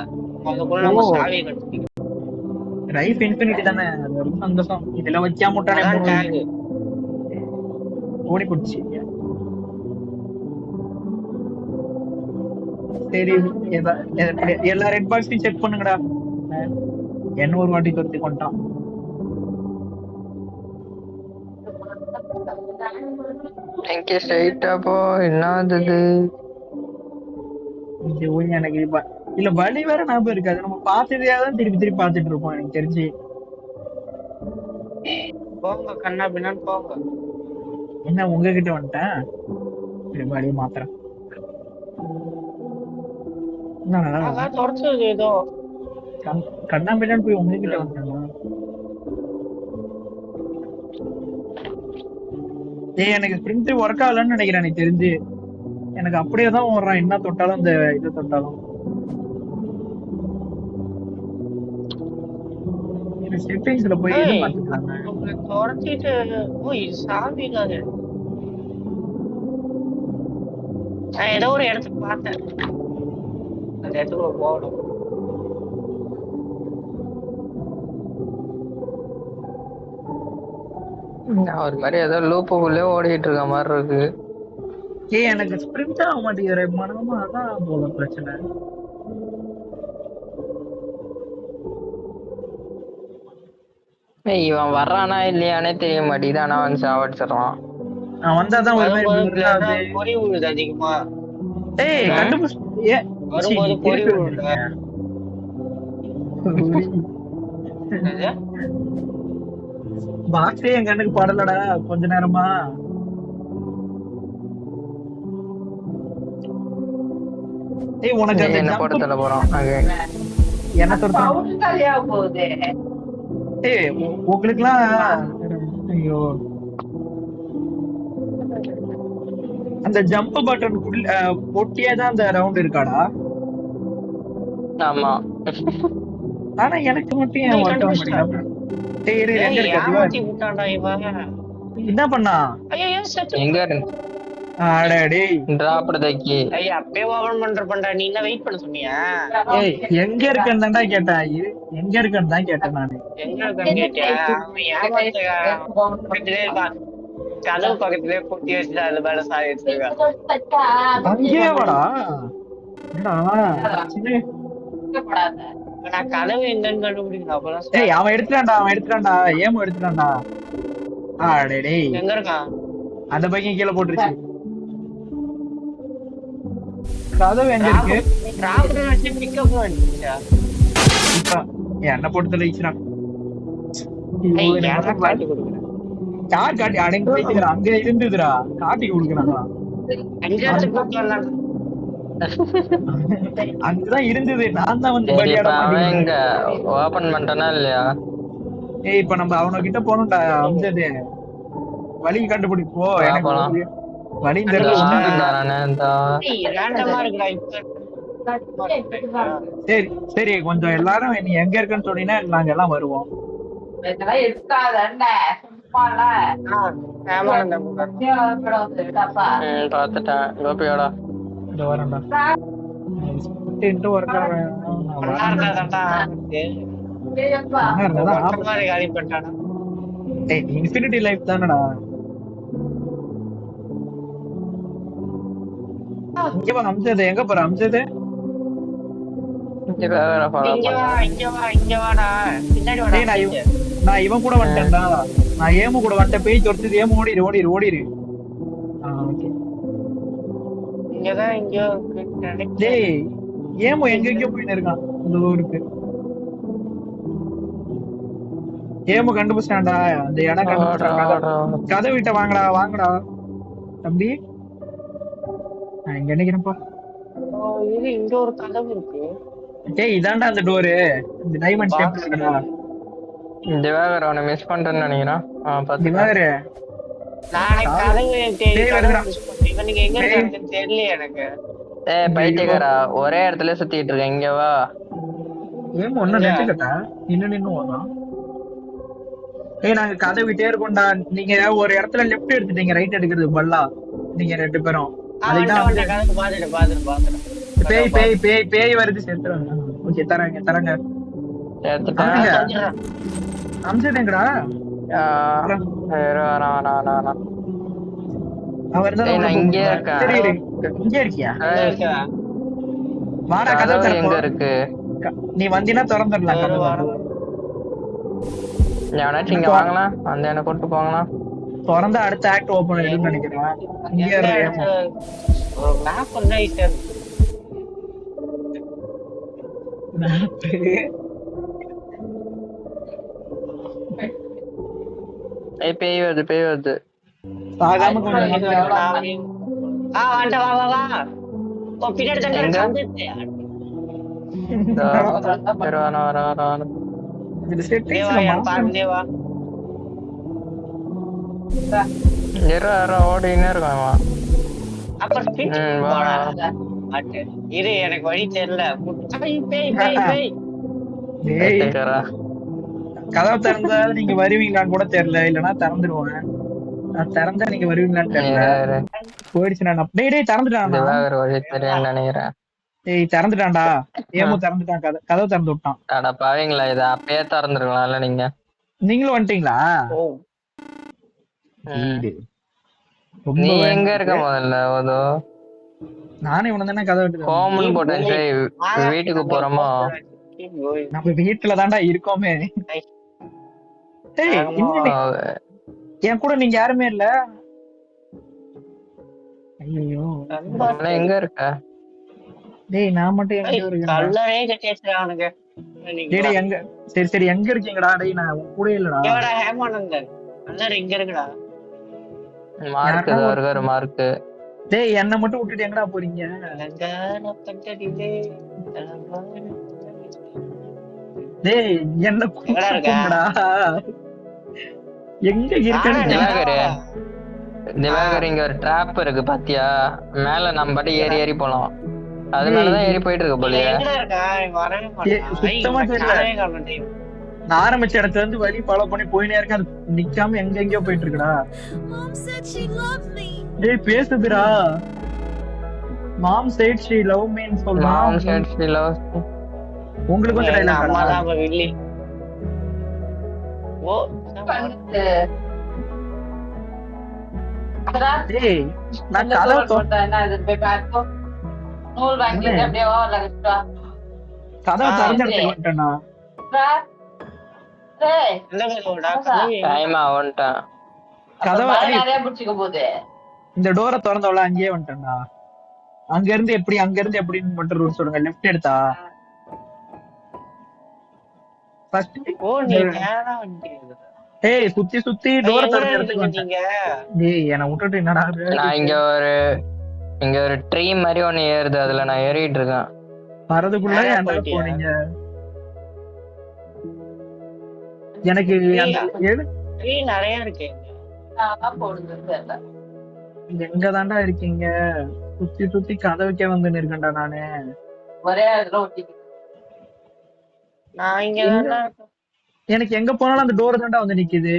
அதுக்குள்ள நம்ம சாவியை கட்டிக்கிட்டு. ரைஃப் இன்ஃபினிட்டி தானே. அது ஒரு சந்தோஷம். இதெல்லாம் வைக்காம விட்டானே டேக் ஓடி போச்சு. சரி எல்லா ரெட் பாக்ஸையும் செக் பண்ணுங்கடா. என்ன ஒரு வாட்டி தொத்தி கொண்டான். இங்கே ஸ்ட்ரைட்டா போ. என்னது இது? இது போய் எனக்கு இல்ல வழி வேற ஞாபகம் இருக்காது. நம்ம பார்த்ததையாதான் திருப்பி திருப்பி பார்த்துட்டு இருப்போம் எனக்கு தெரிஞ்சு. போங்க கண்ணா பின்னான்னு போங்க. என்ன உங்ககிட்ட வந்துட்டேன். சரி வழி மாத்திரம். அதான் தொடச்சது ஏதோ. கண்ணா பின்னான்னு போய் உங்ககிட்ட வந்துட்டேன். எனக்கு ஸ்பிரிண்ட் ஒர்க் ஆகலன்னு நினைக்கிறேன் எனக்கு தெரிஞ்சு. எனக்கு அப்படியே தான் வர்றான், என்ன தொட்டாலும் அந்த இதை தொட்டாலும். செட்டிங்ஸ்ல போய் இது பார்த்துக்கலாங்க. தொடச்சிட்டு சாமி இல்லாது. நான் ஏதோ ஒரு இடத்துக்கு பார்த்தேன், அந்த இடத்துக்குள்ள போகணும். ஒரு மாதிரி ஏதோ லூப்புக்குள்ளே ஓடிட்டு இருக்க மாதிரி இருக்கு. எனக்கு ஸ்பிரிண்ட் ஆக மாட்டேங்கிற மனமா, அதான் போல பிரச்சனை. இவன் வர்றானா இல்லையானே தெரிய மாட்டேங்குது. ஆனா அவன் சாவடிச்சிடறான். நான் வந்தாதான் ஒரு மாதிரி பொறி விழுது அதிகமா. வரும்போது பொறி விழுது. பாக்ஸே என் கண்ணுக்கு படலடா கொஞ்ச நேரமா. உனக்கு என்ன படத்துல போறோம் என்ன உங்களுக்குலாம் ஐயோ அந்த ஜம்ப் பட்டன் பொட்டியே தான் அந்த ரவுண்ட் இருக்காடா. ஆமா, ஆனா எனக்கு மட்டும் ஏன் ஒர்க் ஆக மாட்டேங்குது? என்ன பண்ணா எங்க இருந்து எங்க இருக்கேன்னு கேட்டேன். எங்க இருக்கேன்னு தான் கேட்டேன் நானு. கதவு பக்கத்திலே பொட்டி வச்சுட்டு அது மேல சாய் வச்சிருக்கான். அங்கேயே வாடா. நான் கதவு எங்கன்னு கண்டுபிடிக்கணும். அப்பதான் அவன் எடுத்துட்டான்டா. ஏமோ எடுத்துட்டான்டா. எங்க இருக்கான்? அந்த பையன் கீழே போட்டுருச்சு. கதவு எங்க இருக்கு? என்ன போட்டு தெளிச்சுறான். யார் காட்டி அடங்கி போயிட்டு அங்க இருந்துதுடா, காட்டி கொடுக்குறாங்களா? அங்கதான் இருந்தது. நான் தான் வந்து ஓபன் பண்ணிட்டேனா இல்லையா? இப்ப நம்ம அவன கிட்ட போனோம்டா. அம்ஜது வழி கண்டுபிடிப்போ. எனக்கு வழி தெரியல. சரி சரி, கொஞ்சம் எல்லாரும் நீ எங்க இருக்குன்னு சொன்னீங்கன்னா நாங்க எல்லாம் வருவோம். பாத்துட்டேன். கோபியோட இன்ஃபினிட்டி லைஃப் தானடா. அம்ஜது எங்க போற? அம்ஜது நான் இவன் கூட வந்துட்டேன்டா. நான் ஏமு கூட வந்துட்டேன். பேய் தொடுத்தது. ஏமு ஓடிரு. டேய் ஏமு எங்கெங்கயோ போயிட்டு இருக்கான் இந்த ஊருக்கு. ஏமு கண்டுபிடிச்சான்டா. அந்த இடம் கண்டுபிடிச்சான். கதவிட்ட வாங்கடா தம்பி. நான் இங்க நினைக்கிறேன்ப்பா. இங்க ஒரு கதவு இருக்கு. டேய் இதான்டா அந்த டோரு. இந்த டைமண்ட் ஷேப்ல இருக்குடா. திவாகர் அவனை மிஸ் பண்றேன்னு நினைக்கிறான். திவாகர் பைத்தியக்காரா, ஒரே இடத்துல சுத்திட்டு இருக்க. இங்க வா. ஏன் ஒண்ணு நினைச்சுக்கட்டா நின்னு வரோம். நாங்க கதை விட்டே இருக்கோம்டா. நீங்க ஒரு இடத்துல லெஃப்ட் எடுத்துட்டீங்க, ரைட் எடுக்கிறது பல்லா. நீங்க ரெண்டு பேரும் பேய் பேய் பேய் பேய் வருது. சேர்த்துறாங்க. ஓகே தரங்க. அம்சடங்கடா. அவர் தான் இங்கே இருக்கா? இங்கே இருக்கியா? வாடா கதவு எங்க இருக்கு? நீ வந்தினா திறந்துடலாம். எவனாச்சும் இங்க வாங்கலாம். அந்த என்ன கொண்டு போங்கலாம். திறந்தா அடுத்த ஆக்ட் ஓபன் ஆயிடும்னு நினைக்கிறேன். இங்க எந்த இரு, இடத்துல ஒரு மேப் இருந்தா ஈஸியா இருக்கும். பேய் வருது சாகாம கொஞ்சம் இது வரைக்கும் நான் அப்படியே வந்துட்டேன், வா வா வா. ஓ, பின்னாடி தள்ளி எங்க? வந்துருச்சு. இது settings தேவா ல என் பாரு மாத்தணும். தேவா. ஓடினே இருக்கான். அப்புறம் பின்னாடி வா. போடா. மாட்டு. இரு, எனக்கு வழி தெரியல. ஐய், பேய் பேய் பேய். டேய், கதவு திறந்தா நீங்க வருவீங்களான்னு கூட தெரியல, இல்லன்னா திறந்துருவேன். நான் திறந்தா நீங்க வருவீங்களான்னு தெரியல. போயிடுச்சு. நான் டேய் திறந்துட்டானா? வழி தெரியும் நினைக்கிறேன். டேய் திறந்துட்டான்டா. ஏமோ திறந்துட்டான், கதவு திறந்து விட்டான். அட பாவீங்களா, இதை அப்பயே திறந்துருக்கலாம்ல நீங்க. நீங்களும் வந்துட்டீங்களா? ஓ, நீ எங்க இருக்க முதல்ல? ஓதோ நானே உன தானே கதவு விட்டு கோமன் போட்டேன். சரி, வீட்டுக்கு போறோமா? நம்ம வீட்டுல தான்டா இருக்கோமே. டேய், என் கூட நீங்க யாருமே இல்ல. ஐயோ, எங்க இருக்க? டேய் நான் மட்டும் எங்க இருக்கேன்? கல்லறே கட்டியாச்சுடா அவனுக்கு. டேய் எங்க? சரி சரி, எங்க இருக்கீங்கடா? டேய் நான் உன் கூட இல்லடா. ஏடா ஹேமானந்தன், கல்லற இங்க இருக்குடா. மார்க் ஏதோ இருக்காரு மார்க். டேய் என்ன மட்டும் விட்டுட்டு எங்கடா போறீங்க? டேய் என்ன கூப்பிடுங்கடா. எங்க இருக்கீங்க? திவாகர், இங்க ஒரு டிராப் இருக்கு பாத்தியா? மேல நம்ம பாட்டு ஏறி ஏறி போலாம். அது மேலதான் ஏறி போயிட்டு இருக்க போலியே. சுத்தமா தெரியல. நான் ஆரம்பிச்ச இடத்துல இருந்து வழி ஃபாலோ பண்ணி போயினே இருக்கேன். அது நிக்காம எங்க எங்கயோ போயிட்டு இருக்குடா. டேய் பேசுதுடா. மாம் said she love me ன்னு சொல்றான். மாம் said she loves me. உங்களுக்கு கொஞ்சம் டைலாக் அம்மா தான் வில்லி. ஓ, டேய் நான் கதவு கதவு திறந்துட்டு வந்துட்டேனா? இந்த டோரை திறந்தவள அங்கேயே வந்துட்டேன்டா. அங்க இருந்து எப்படின்னு மட்டும் ரூட் சொல்லுங்க. லெஃப்ட் எடுத்தா ஃபர்ஸ்ட். ஏய் சுத்தி சுத்தி டோரை திறந்து எடுத்துக்கிட்டீங்க. டேய் என்ன விட்டுட்டு என்னடா? நான் இங்க ஒரு ட்ரீ மாதிரி ஒன்னு ஏறுது, அதுல நான் ஏறிட்டு இருக்கேன். வரதுக்குள்ள என்ன போனீங்க? எனக்கு நிறைய இருக்கு. எங்க தாண்டா இருக்கீங்க? சுத்தி சுத்தி கதவுக்கே வந்து இருக்கேன்டா நானு. நான் இங்க எனக்கு எங்க போனாலும் அந்த டோர் தாண்டா வந்து நிக்குது.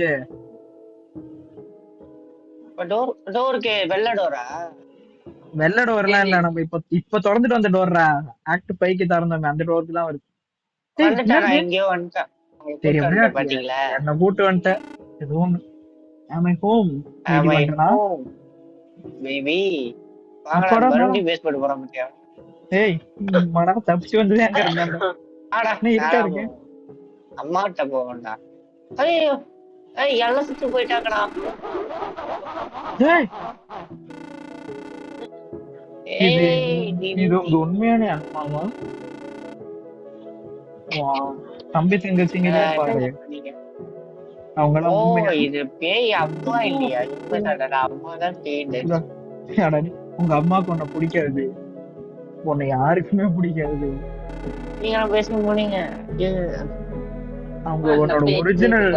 டோருக்கு வெள்ளை டோரா? வெள்ளை டோர்லாம் இல்ல, நம்ம இப்ப திறந்துட்டு வந்த டோர்ரா. ஆக்ட் பைக்கு திறந்தோம் அந்த டோருக்கு தான் வருது. எங்கேயோ வந்துட்டேன். பாத்தீங்களா? என்ன கூட்டு வந்துட்டேன். எதுவும் am I home? பேபி வாங்கடா, மறுபடியும் பேஸ் பண்ண போறோம் மத்தியா. ஏய் மடா தப்பிச்சு வந்ததே அங்க இருந்தாங்க. ஆடா நீ இருக்கா இருக்கு. அம்மாட்ட போவண்டா. ஐயோ, ஏய் எல்லாம் சுத்தி போயிட்டாங்கடா. ஏய் இது உண்மையான அம்மாவா? தம்பி தங்கச்சிங்க பாரு. அவங்களாம் இது பேய் அம்மா இல்லையா? அம்மா தான் பேய். உங்க அம்மாக்கு உன்னை பிடிக்காது, உன்னை யாருக்குமே பிடிக்காது. நீங்க பேச போனீங்க. அவங்க உன்னோட ஒரிஜினல்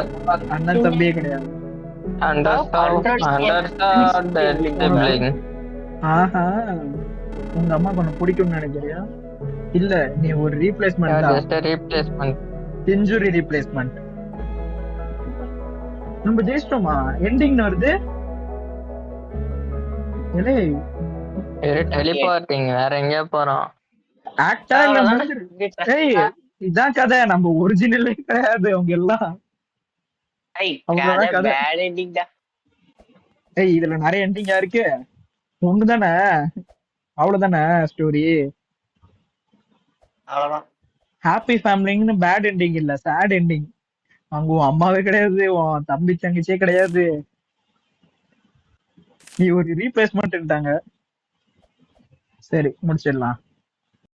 அண்ணன் தம்பியே கிடையாது. ஆஹா, உங்க அம்மாக்கு உன்னை பிடிக்கும்னு நினைக்கிறியா? இல்ல, நீ ஒரு ரீப்ளேஸ்மெண்ட் தான். Century replacement. நம்ம ஜெயிச்சிட்டோமா? எண்டிங் வருது. டெலிபோர்ட்டிங் வேற எங்கேயா போறோம்? ஆக்டா இல்ல? ஏய் இதான் கதை, நம்ம ஒரிஜினலே கிடையாது. அவங்க எல்லாம் ஏய் இதுல நிறைய எண்டிங்கா இருக்கு. ஒண்ணுதானே, அவ்வளவுதானே ஸ்டோரி. ஹாப்பி ஃபேமிலின்னு பேட் எண்டிங் இல்ல, சேட் எண்டிங். அங்க உன் அம்மாவே கிடையாது, உன் தம்பி தங்கச்சியே கிடையாது. நீ ஒரு ரீப்ளேஸ்மெண்ட்டாங்க. சரி முடிச்சிடலாம்.